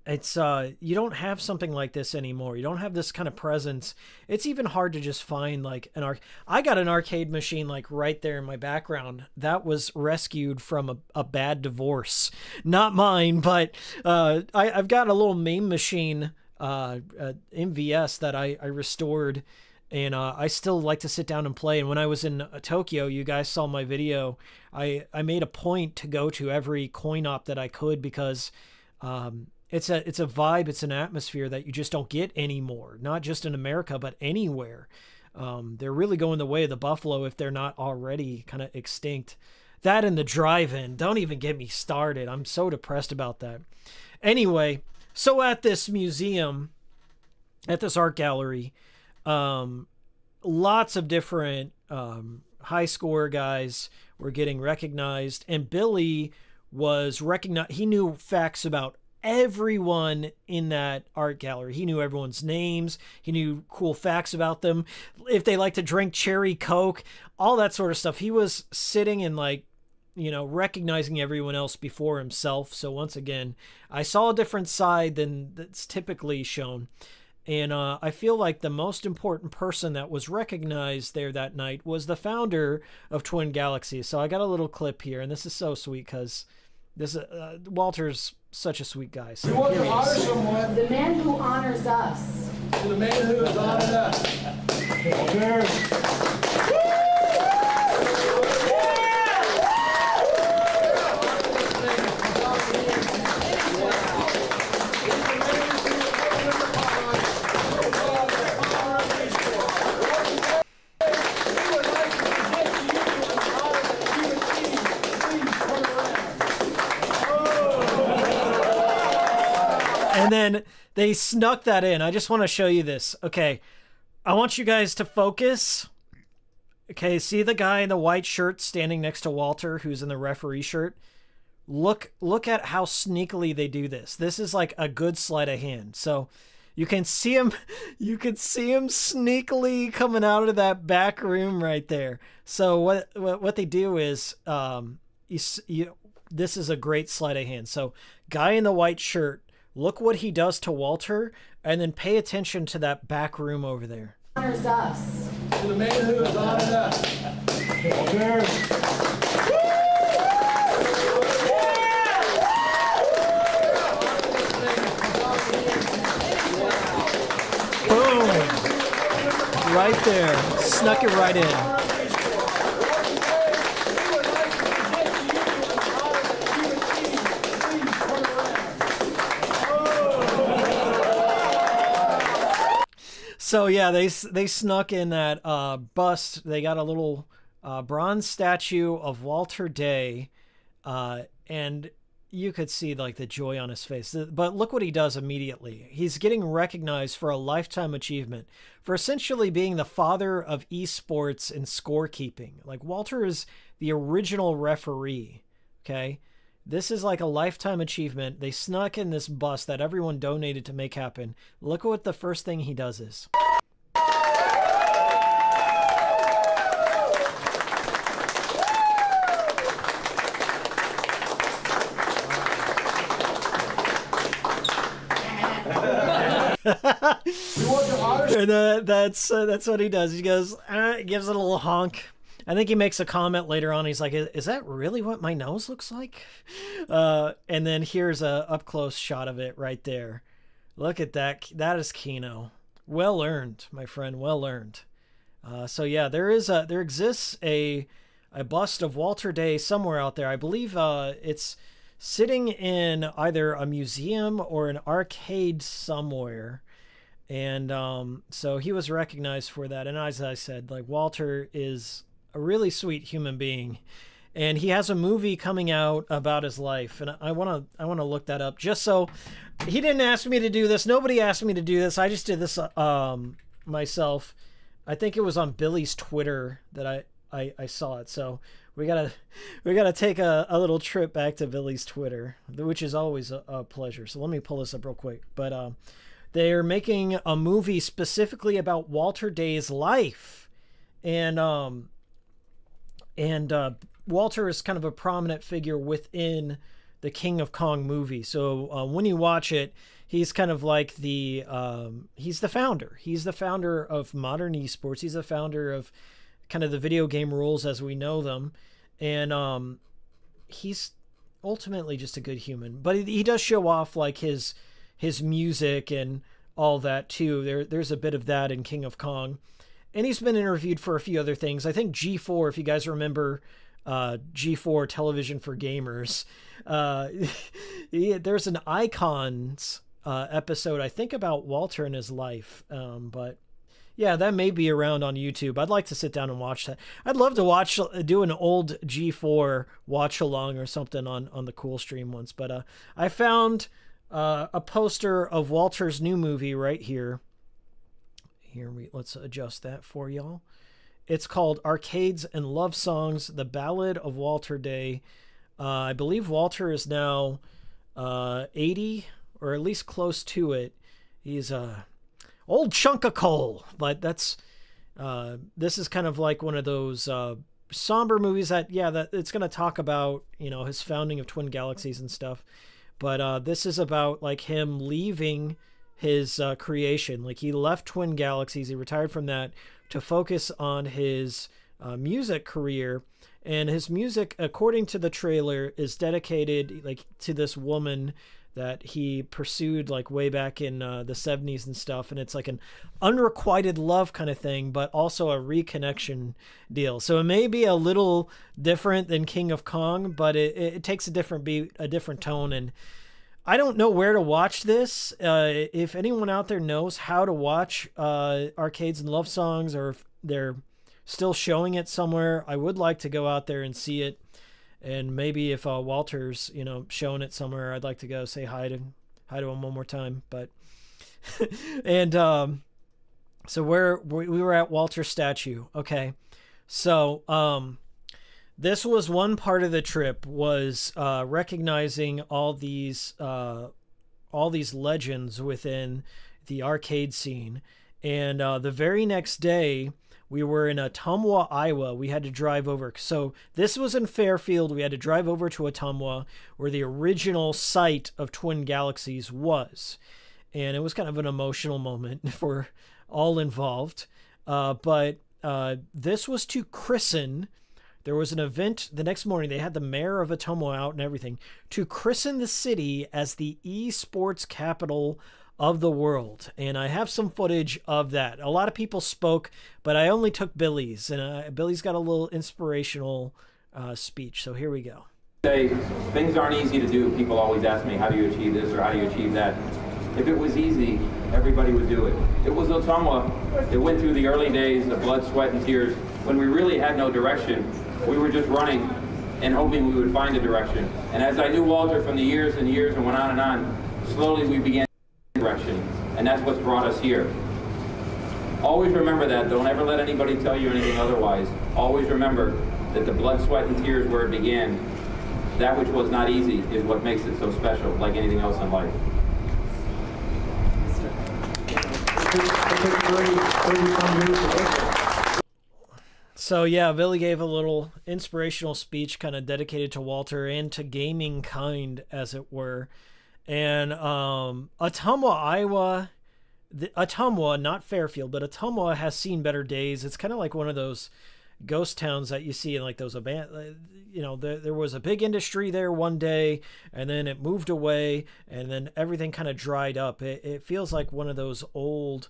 it's you don't have something like this anymore. You don't have this kind of presence. It's even hard to just find like I got an arcade machine like right there in my background that was rescued from a bad divorce, not mine, but I've got a little MAME machine, MVS, that I restored, and I still like to sit down and play. And when I was in Tokyo, you guys saw my video, I made a point to go to every coin op that I could because it's a vibe, it's an atmosphere that you just don't get anymore, not just in America, but anywhere. They're really going the way of the buffalo if they're not already kind of extinct. That and the drive-in, don't even get me started. I'm so depressed about that. Anyway, so at this museum, at this art gallery, lots of different high score guys were getting recognized, and Billy was recognized. He knew facts about everyone in that art gallery. He knew everyone's names. He knew cool facts about them. If they like to drink cherry Coke, all that sort of stuff. He was sitting and like, you know, recognizing everyone else before himself. So once again, I saw a different side than that's typically shown. And I feel like the most important person that was recognized there that night was the founder of Twin Galaxies. So I got a little clip here, and this is so sweet because this Walter's such a sweet guy. So we want to honor someone. The man who honors us. The man who has honored us. Walter. And then they snuck that in. I just want to show you this. Okay, I want you guys to focus. Okay, see the guy in the white shirt standing next to Walter, who's in the referee shirt? Look at how sneakily they do this. This is like a good sleight of hand. So you can see him sneakily coming out of that back room right there. So what they do is this is a great sleight of hand. So guy in the white shirt, look what he does to Walter, and then pay attention to that back room over there. Honors us. To the man who has honored us. Walter. Boom! Right there. Snuck it right in. So yeah, they snuck in that bust. They got a little bronze statue of Walter Day, and you could see like the joy on his face. But look what he does immediately. He's getting recognized for a lifetime achievement for essentially being the father of esports and scorekeeping. Like Walter is the original referee. Okay. This is like a lifetime achievement. They snuck in this bust that everyone donated to make happen. Look at what the first thing he does is. And that's what he does. He goes, gives it a little honk. I think he makes a comment later on. He's like, is that really what my nose looks like? And then here's a up close shot of it right there. Look at that. That is Kino. Well earned, my friend. Well earned. So yeah, there exists a bust of Walter Day somewhere out there. I believe it's sitting in either a museum or an arcade somewhere. And so he was recognized for that. And as I said, like Walter is a really sweet human being, and he has a movie coming out about his life, and I want to look that up. Just so, he didn't ask me to do this. Nobody asked me to do this. I just did this myself. I think it was on Billy's Twitter that I saw it. So we gotta take a little trip back to Billy's Twitter, which is always a pleasure. So let me pull this up real quick. But they're making a movie specifically about Walter Day's life, and Walter is kind of a prominent figure within the King of Kong movie. So when you watch it, he's kind of like he's the founder. He's the founder of modern esports. He's the founder of kind of the video game rules as we know them. And he's ultimately just a good human. But he does show off like his music and all that too. There's a bit of that in King of Kong. And he's been interviewed for a few other things. I think G4, if you guys remember, G4 television for gamers. There's an Icons episode, I think, about Walter and his life. But yeah, that may be around on YouTube. I'd like to sit down and watch that. I'd love to do an old G4 watch along or something on the Cool Stream once. But I found a poster of Walter's new movie right here. Let's adjust that for y'all. It's called Arcades and Love Songs, The Ballad of Walter Day. I believe Walter is now 80, or at least close to it. He's a old chunk of coal, but this is kind of like one of those somber movies that it's going to talk about, his founding of Twin Galaxies and stuff. But this is about like him leaving his creation. Like he left Twin Galaxies, he retired from that to focus on his music career. And his music, according to the trailer, is dedicated like to this woman that he pursued like way back in the 70s and stuff. And it's like an unrequited love kind of thing, but also a reconnection deal. So it may be a little different than King of Kong, but it takes a different beat, a different tone. And I don't know where to watch this. If anyone out there knows how to watch Arcades and Love Songs, or if they're still showing it somewhere, I would like to go out there and see it. And maybe if Walter's, showing it somewhere, I'd like to go say hi to him one more time. But and so we were at Walter's statue. Okay, so this was one part of the trip, was recognizing all these legends within the arcade scene. And the very next day, we were in Ottumwa, Iowa. We had to drive over. So this was in Fairfield. We had to drive over to Ottumwa, where the original site of Twin Galaxies was. And it was kind of an emotional moment for all involved. But this was to christen. There was an event the next morning. They had the mayor of Ottumwa out and everything to christen the city as the esports capital of the world. And I have some footage of that. A lot of people spoke, but I only took Billy's, and Billy's got a little inspirational speech. So here we go. Things aren't easy to do. People always ask me, how do you achieve this or how do you achieve that? If it was easy, everybody would do it. It was Ottumwa. It went through the early days of blood, sweat, and tears when we really had no direction. We were just running and hoping we would find a direction. And as I knew Walter from the years and years and went on, slowly we began direction, and that's what's brought us here. Always remember that. Don't ever let anybody tell you anything otherwise. Always remember that the blood, sweat, and tears where it began, that which was not easy, is what makes it so special, like anything else in life. So yeah, Billy gave a little inspirational speech kind of dedicated to Walter and to gaming kind, as it were. And Ottumwa, Iowa, Ottumwa, not Fairfield, but Ottumwa has seen better days. It's kind of like one of those ghost towns that you see in like those there was a big industry there one day, and then it moved away, and then everything kind of dried up. It feels like one of those old,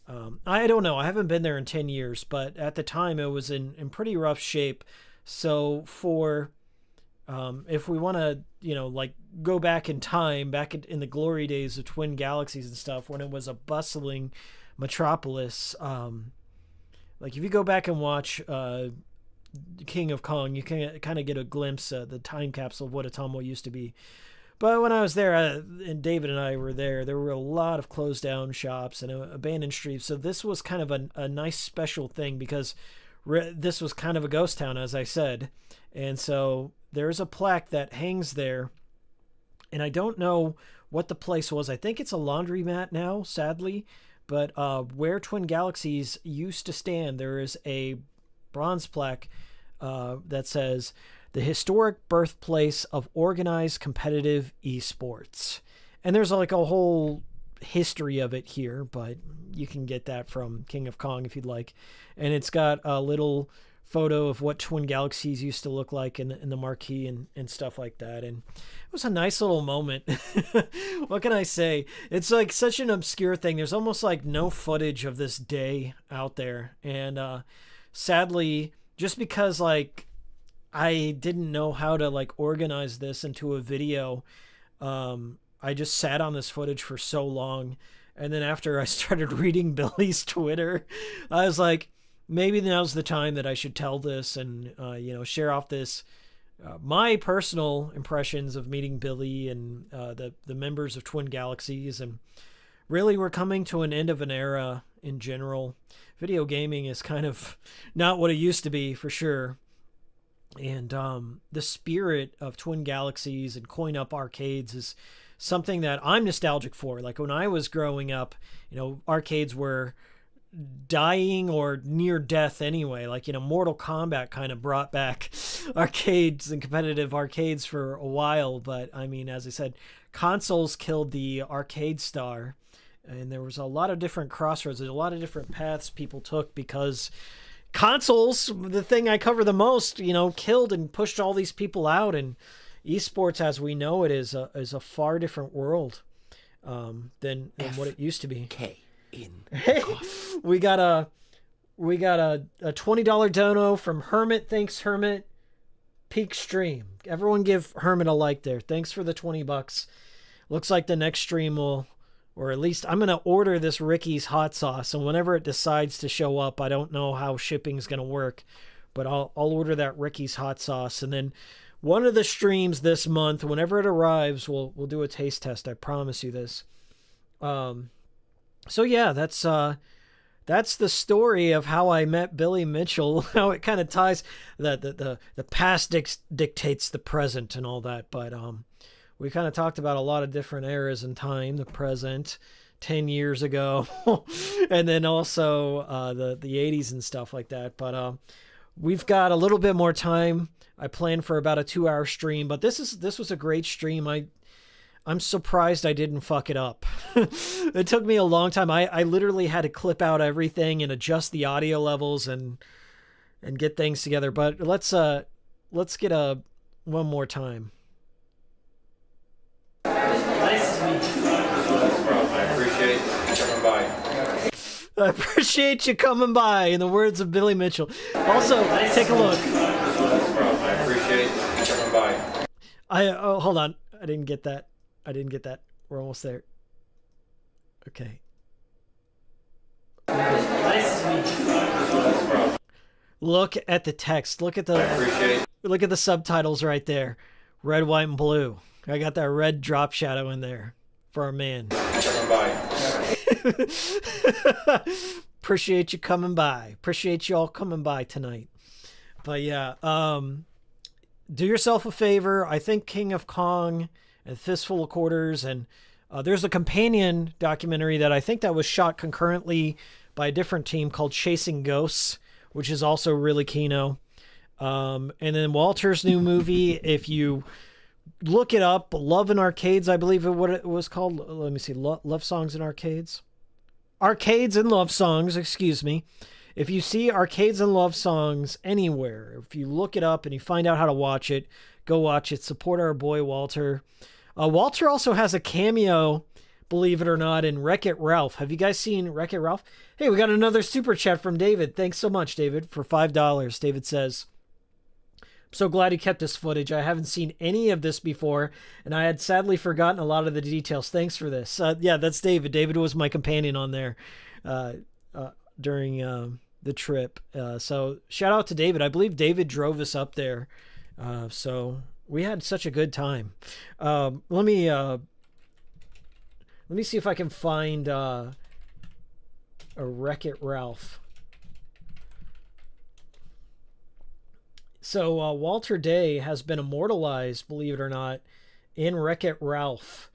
I don't know, I haven't been there in 10 years, but at the time it was in pretty rough shape. So for if we want to, like go back in time, back in the glory days of Twin Galaxies and stuff, when it was a bustling metropolis, like if you go back and watch King of Kong, you can kind of get a glimpse of the time capsule of what Ottumwa used to be. But when I was there, and David and I were there were a lot of closed down shops and abandoned streets. So this was kind of a nice special thing, because this was kind of a ghost town, as I said. And so there's a plaque that hangs there, and I don't know what the place was. I think it's a laundromat now, sadly, but where Twin Galaxies used to stand, there is a bronze plaque that says, "The historic birthplace of organized competitive esports." And there's like a whole history of it here, but you can get that from King of Kong if you'd like. And it's got a little photo of what Twin Galaxies used to look like in the marquee and stuff like that. And it was a nice little moment. What can I say? It's like such an obscure thing. There's almost like no footage of this day out there. And sadly, just because like I didn't know how to like organize this into a video. I just sat on this footage for so long. And then after I started reading Billy's Twitter, I was like, maybe now's the time that I should tell this and, share off this, my personal impressions of meeting Billy and the members of Twin Galaxies. And really, we're coming to an end of an era in general. Video gaming is kind of not what it used to be, for sure. And the spirit of Twin Galaxies and coin up arcades is something that I'm nostalgic for. Like when I was growing up, arcades were dying or near death anyway. Like, Mortal Kombat kind of brought back arcades and competitive arcades for a while. But I mean, as I said, consoles killed the arcade star. And there was a lot of different crossroads. There's a lot of different paths people took because consoles, the thing I cover the most, killed and pushed all these people out. And esports, as we know it, is a far different world than what it used to be. Hey, we got a $20 dono from Hermit. Thanks, Hermit. Peak stream. Everyone give Hermit a like there. Thanks for the $20. Looks like the next stream will, or at least I'm going to order this Ricky's hot sauce. And whenever it decides to show up, I don't know how shipping's going to work, but I'll order that Ricky's hot sauce. And then one of the streams this month, whenever it arrives, we'll do a taste test. I promise you this. So yeah, that's the story of how I met Billy Mitchell. How it kind of ties the past dictates the present and all that. But we kind of talked about a lot of different eras in time, the present, 10 years ago, and then also the 80s and stuff like that. But we've got a little bit more time. I planned for about a 2-hour stream, but this was a great stream. I'm surprised I didn't fuck it up. It took me a long time. I literally had to clip out everything and adjust the audio levels and get things together. But let's get one more time. Nice to meet you. I appreciate you coming by. I appreciate you coming by, in the words of Billy Mitchell. Also, take a look. I appreciate you coming by. Hold on. I didn't get that. We're almost there. Okay. Nice to meet you. Look at the text. Look at the subtitles right there. Red, white, and blue. I got that red drop shadow in there for our man. Coming by. Appreciate you coming by. Appreciate you all coming by tonight. But yeah, do yourself a favor. I think King of Kong and Fistful of Quarters, and there's a companion documentary that I think that was shot concurrently by a different team called Chasing Ghosts, which is also really kino. And then Walter's new movie, if you look it up, Love in Arcades, I believe what it was called. Let me see, Love Songs in Arcades? Arcades and Love Songs, excuse me. If you see Arcades and Love Songs anywhere, if you look it up and you find out how to watch it, go watch it. Support our boy Walter. Walter also has a cameo, believe it or not, in Wreck-It Ralph. Have you guys seen Wreck-It Ralph? Hey, we got another super chat from David. Thanks so much, David, for $5. David says, I'm so glad he kept this footage. I haven't seen any of this before, and I had sadly forgotten a lot of the details. Thanks for this. Yeah, that's David. David was my companion on there during the trip. So shout out to David. I believe David drove us up there. So we had such a good time. Let me see if I can find a Wreck-It Ralph. So Walter Day has been immortalized, believe it or not, in Wreck-It Ralph.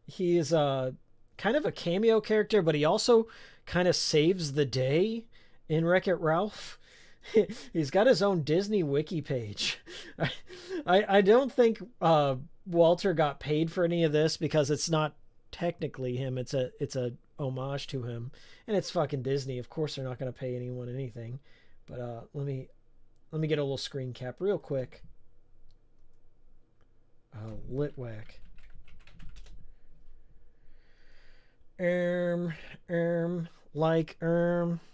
He is kind of a cameo character, but he also kind of saves the day in Wreck-It Ralph. He's got his own Disney wiki page. I don't think Walter got paid for any of this because it's not technically him. It's a homage to him, and it's fucking Disney. Of course, they're not going to pay anyone anything. But let me get a little screen cap real quick. Litwack.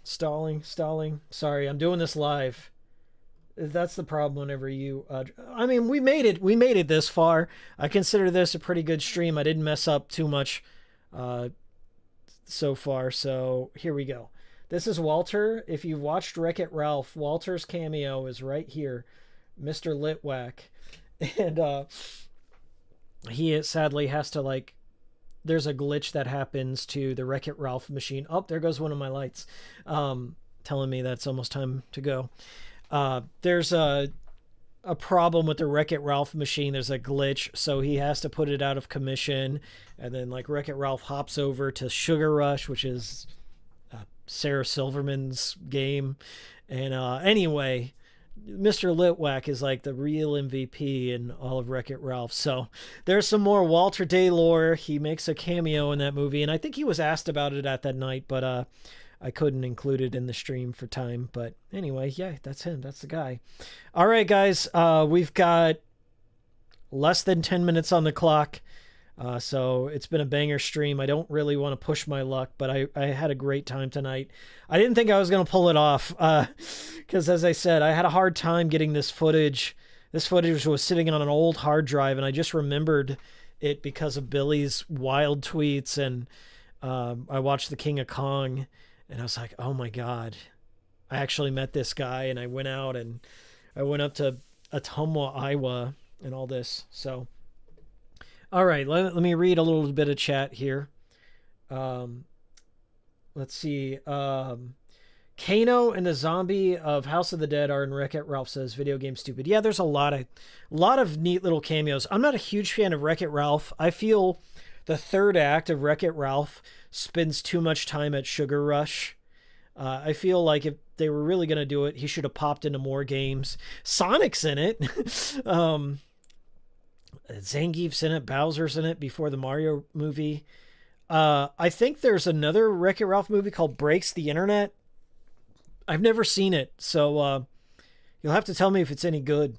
Stalling. Sorry, I'm doing this live. That's the problem whenever you I mean, we made it this far. I consider this a pretty good stream. I didn't mess up too much so far. So here we go. This is Walter. If you've watched Wreck-It Ralph, Walter's cameo is right here, Mr. Litwack. And he sadly has to, like, there's a glitch that happens to the Wreck-It Ralph machine. Oh, there goes one of my lights, telling me that's almost time to go. There's a problem with the Wreck-It Ralph machine. There's a glitch, so he has to put it out of commission. And then, like, Wreck-It Ralph hops over to Sugar Rush, which is Sarah Silverman's game. And anyway, Mr. Litwack is like the real MVP in all of Wreck-It Ralph. So there's some more Walter Day lore. He makes a cameo in that movie, and I think he was asked about it at that night, but I couldn't include it in the stream for time. But anyway, yeah, that's him. That's the guy. All right, guys, we've got less than 10 minutes on the clock. So it's been a banger stream. I don't really want to push my luck, but I had a great time tonight. I didn't think I was going to pull it off because, as I said, I had a hard time getting this footage. This footage was sitting on an old hard drive, and I just remembered it because of Billy's wild tweets. And I watched The King of Kong, and I was like, oh, my God. I actually met this guy, and I went out, and I went up to Ottumwa, Iowa, and all this. So... all right, let me read a little bit of chat here. Let's see. Kano and the zombie of House of the Dead are in Wreck-It Ralph, says Video Game Stupid. Yeah, there's a lot of neat little cameos. I'm not a huge fan of Wreck-It Ralph. I feel the third act of Wreck-It Ralph spends too much time at Sugar Rush. I feel like if they were really going to do it, he should have popped into more games. Sonic's in it. Zangief's in it, Bowser's in it before the Mario movie. I think there's another Wreck-It Ralph movie called Breaks the Internet. I've never seen it, so you'll have to tell me if it's any good.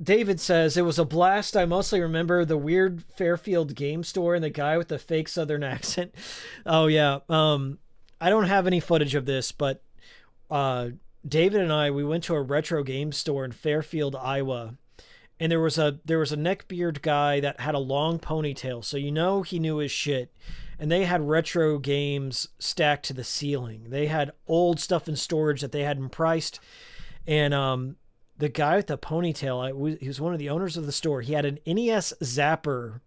David says, it was a blast. I mostly remember the weird Fairfield game store and the guy with the fake Southern accent. Oh, yeah. I don't have any footage of this, but David and we went to a retro game store in Fairfield, Iowa. And there was a neckbeard guy that had a long ponytail, so you know he knew his shit. And they had retro games stacked to the ceiling. They had old stuff in storage that they hadn't priced. And the guy with the ponytail, he was one of the owners of the store. He had an NES Zapper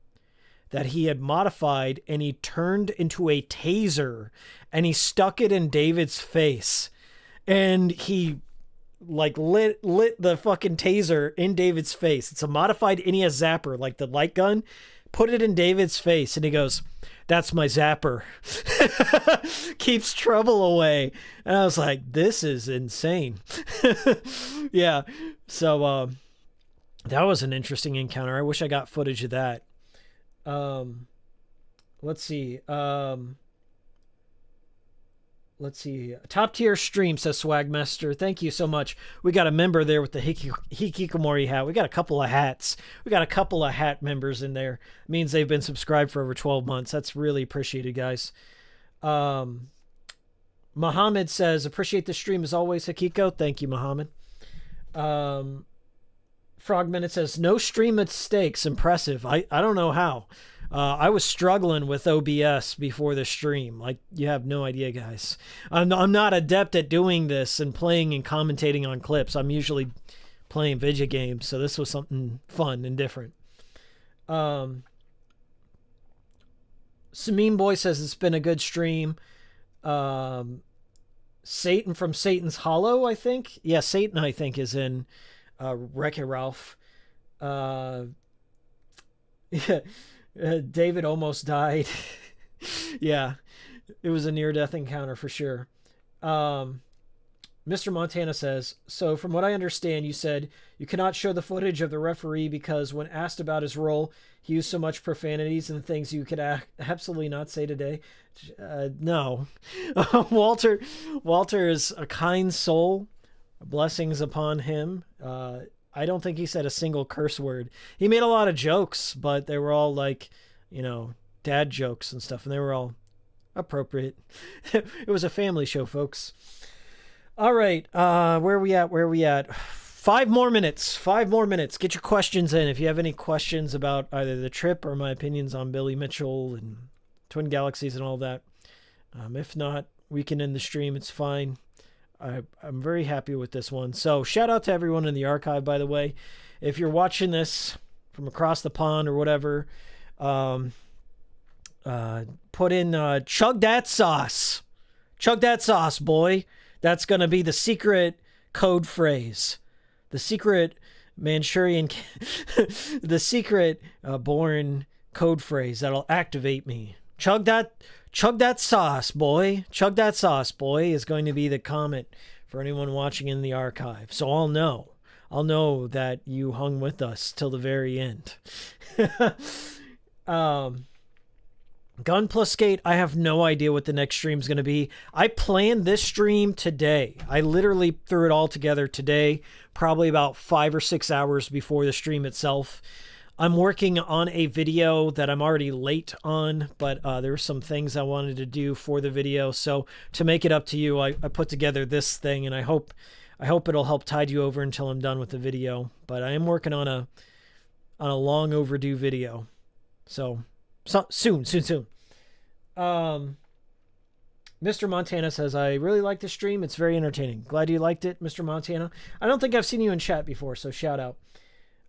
that he had modified, and he turned into a taser, and he stuck it in David's face. And he like lit the fucking taser in David's face. It's a modified NES Zapper, like the light gun. Put it in David's face, and he goes, "That's my Zapper." Keeps trouble away. And I was like, this is insane. Yeah. So that was an interesting encounter. I wish I got footage of that. Let's see. Let's see. Top tier stream, says Swagmaster. Thank you so much. We got a member there with the Hikikomori hat. We got a couple of hats. We got a couple of hat members in there. It means they've been subscribed for over 12 months. That's really appreciated, guys. Muhammad says, appreciate the stream as always, Hikiko. Thank you, Muhammad. Frogman, it says, no stream mistakes. Impressive. I don't know how. I was struggling with OBS before the stream. Like, you have no idea, guys. I'm not adept at doing this and playing and commentating on clips. I'm usually playing video games, so this was something fun and different. Sameen Boy says it's been a good stream. Satan from Satan's Hollow, I think. Yeah, Satan, I think, is in Wreck-It Ralph. Yeah. David almost died. Yeah, it was a near-death encounter for sure. Mr. Montana says, so from what I understand, you said you cannot show the footage of the referee because when asked about his role, he used so much profanities and things you could absolutely not say today. No. Walter is a kind soul. Blessings upon him. I don't think he said a single curse word. He made a lot of jokes, but they were all like, dad jokes and stuff, and they were all appropriate. It was a family show, folks. All right. Where are we at? 5 more minutes. 5 more minutes. Get your questions in. If you have any questions about either the trip or my opinions on Billy Mitchell and Twin Galaxies and all that. If not, we can end the stream. It's fine. I'm very happy with this one. So shout out to everyone in the archive, by the way. If you're watching this from across the pond or whatever, put in chug that sauce. Chug that sauce, boy. That's going to be the secret code phrase. The secret Manchurian, the secret born code phrase that'll activate me. Chug that sauce, boy. Chug that sauce, boy is going to be the comment for anyone watching in the archive. So I'll know that you hung with us till the very end. Gun plus skate, I have no idea what the next stream is going to be. I planned this stream today. I literally threw it all together today, probably about 5 or 6 hours before the stream itself. I'm working on a video that I'm already late on, but there were some things I wanted to do for the video. So to make it up to you, I put together this thing, and I hope it'll help tide you over until I'm done with the video. But I am working on a long overdue video. So soon. Mr. Montana says, I really like the stream. It's very entertaining. Glad you liked it, Mr. Montana. I don't think I've seen you in chat before, so shout out.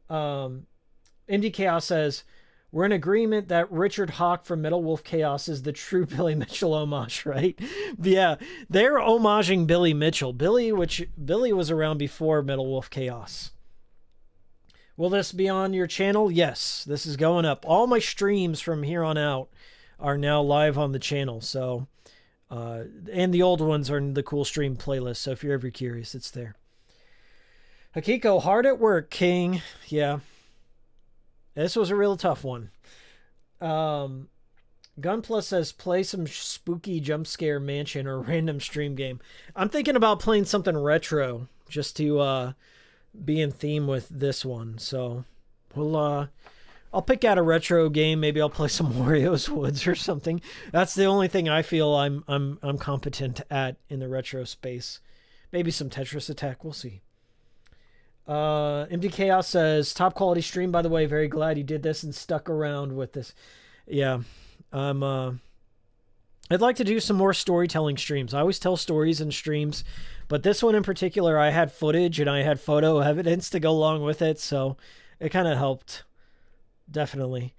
MD Chaos says, we're in agreement that Richard Hawk from Metal Wolf Chaos is the true Billy Mitchell homage, right? Yeah, they're homaging Billy Mitchell. Billy was around before Metal Wolf Chaos. Will this be on your channel? Yes, this is going up. All my streams from here on out are now live on the channel. So, and the old ones are in the Cool Stream playlist. So if you're ever curious, it's there. Hikiko, hard at work, King. Yeah. This was a real tough one. Gunplus says, play some spooky jump scare mansion or random stream game. I'm thinking about playing something retro just to be in theme with this one. So I'll pick out a retro game. Maybe I'll play some Wario's Woods or something. That's the only thing I feel I'm competent at in the retro space. Maybe some Tetris Attack. We'll see. MD Chaos says, top quality stream, by the way. Very glad you did this and stuck around with this. Yeah. I'd like to do some more storytelling streams. I always tell stories in streams, but this one in particular, I had footage and I had photo evidence to go along with it, so it kind of helped. Definitely.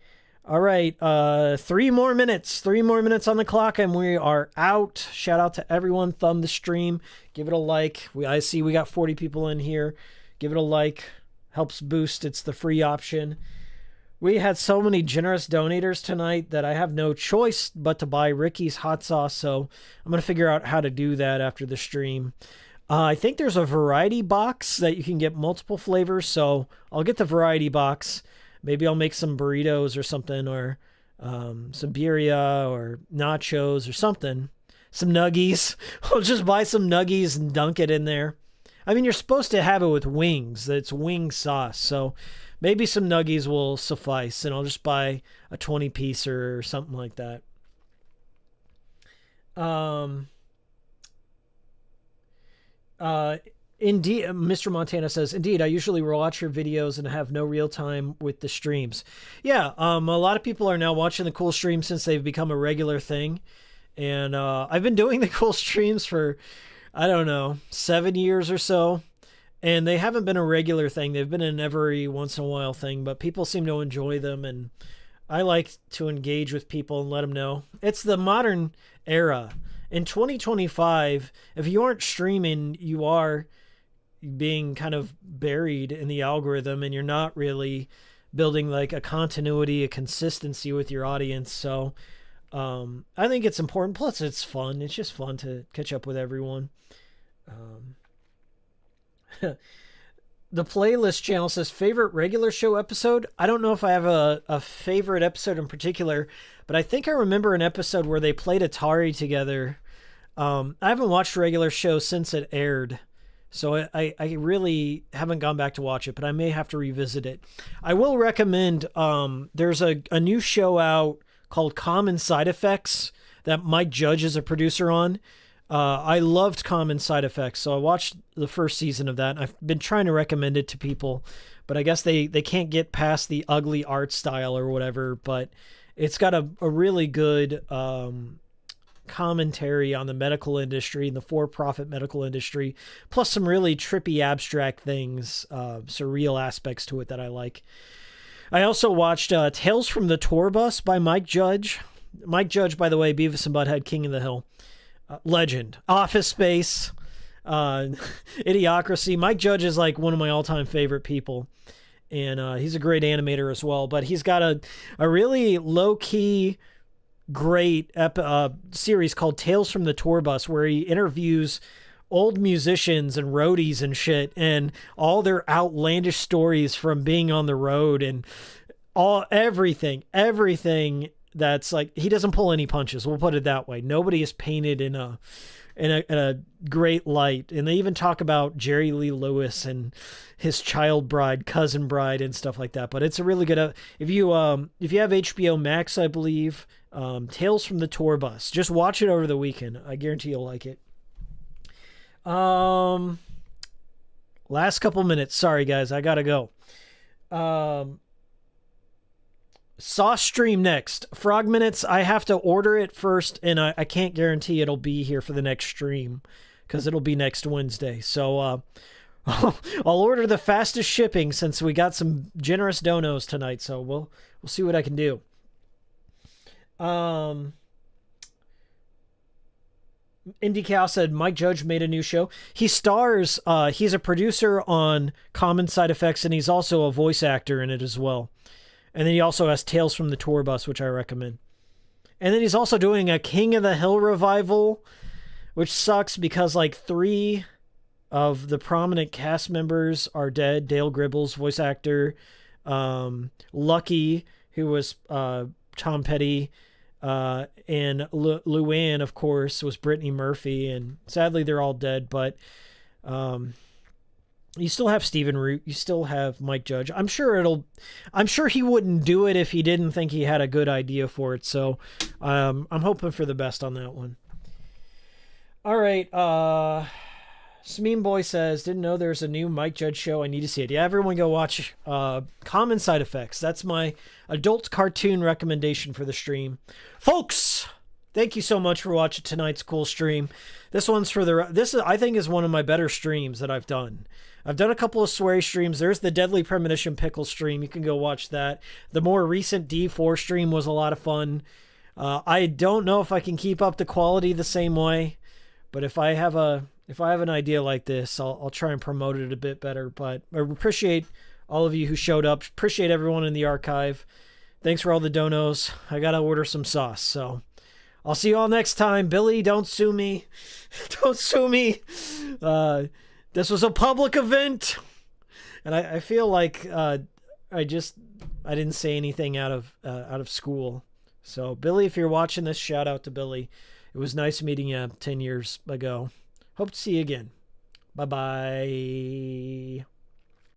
All right, 3 more minutes. 3 more minutes on the clock, and we are out. Shout out to everyone. Thumb the stream. Give it a like. I see we got 40 people in here. Give it a like. Helps boost. It's the free option. We had so many generous donators tonight that I have no choice but to buy Ricky's hot sauce, so I'm going to figure out how to do that after the stream. I think there's a variety box that you can get multiple flavors, so I'll get the variety box. Maybe I'll make some burritos or something, or some birria or nachos or something. Some nuggies. I'll just buy some nuggies and dunk it in there. I mean, you're supposed to have it with wings. It's wing sauce, so maybe some nuggies will suffice, and I'll just buy a 20-piece or something like that. Indeed, Mr. Montana says, indeed, I usually watch your videos and have no real time with the streams. Yeah, a lot of people are now watching the Cool Stream since they've become a regular thing. And I've been doing the Cool Streams for, I don't know, 7 years or so. And they haven't been a regular thing. They've been an every once in a while thing, but people seem to enjoy them. And I like to engage with people and let them know. It's the modern era. In 2025, if you aren't streaming, you are being kind of buried in the algorithm, and you're not really building like a continuity, a consistency with your audience. So I think it's important. Plus, it's fun. It's just fun to catch up with everyone. The playlist channel says favorite regular show episode. I don't know if I have a favorite episode in particular, but I think I remember an episode where they played Atari together. I haven't watched regular show since it aired, so I really haven't gone back to watch it, but I may have to revisit it. I will recommend, there's a new show out called Common Side Effects that Mike Judge is a producer on. I loved Common Side Effects, so I watched the first season of that. And I've been trying to recommend it to people, but I guess they can't get past the ugly art style or whatever. But it's got a really good commentary on the medical industry and the for-profit medical industry, plus some really trippy abstract things, surreal aspects to it that I like. I also watched Tales from the Tour Bus by Mike Judge. Mike Judge, by the way, Beavis and Butthead, King of the Hill. Legend. Office Space. Idiocracy. Mike Judge is like one of my all-time favorite people. And he's a great animator as well. But he's got a really low-key, great series called Tales from the Tour Bus, where he interviews old musicians and roadies and shit, and all their outlandish stories from being on the road, and everything that's like, he doesn't pull any punches. We'll put it that way. Nobody is painted in a great light. And they even talk about Jerry Lee Lewis and his child bride, cousin bride, and stuff like that. But it's a really good, if you have HBO Max, I believe, Tales from the Tour Bus, just watch it over the weekend. I guarantee you'll like it. Last couple minutes. Sorry guys, I gotta go. Sauce stream next. Frog Minutes, I have to order it first, and I can't guarantee it'll be here for the next stream, because it'll be next Wednesday. So I'll order the fastest shipping, since we got some generous donos tonight, so we'll see what I can do. Indy Cow said Mike Judge made a new show. He stars, he's a producer on Common Side Effects, and he's also a voice actor in it as well. And then he also has Tales from the Tour Bus, which I recommend. And then he's also doing a King of the Hill revival, which sucks because like 3 of the prominent cast members are dead. Dale Gribbles, voice actor. Lucky, who was Tom Petty. And Luann, of course, was Brittany Murphy. And sadly, they're all dead. But you still have Stephen Root. You still have Mike Judge. I'm sure he wouldn't do it if he didn't think he had a good idea for it. So I'm hoping for the best on that one. All right. Smeen Boy says, didn't know there's a new Mike Judge show. I need to see it. Yeah, everyone go watch Common Side Effects. That's my adult cartoon recommendation for the stream. Folks, thank you so much for watching tonight's cool stream. This one's for I think is one of my better streams that I've done. I've done a couple of sweary streams. There's the Deadly Premonition Pickle stream. You can go watch that. The more recent D4 stream was a lot of fun. I don't know if I can keep up the quality the same way, but if I have an idea like this, I'll try and promote it a bit better. But I appreciate all of you who showed up. Appreciate everyone in the archive. Thanks for all the donos. I gotta order some sauce, so I'll see you all next time. Billy, don't sue me. Don't sue me. This was a public event, and I feel like I didn't say anything out of school. So Billy, if you're watching this, shout out to Billy. It was nice meeting you 10 years ago. Hope to see you again. Bye-bye.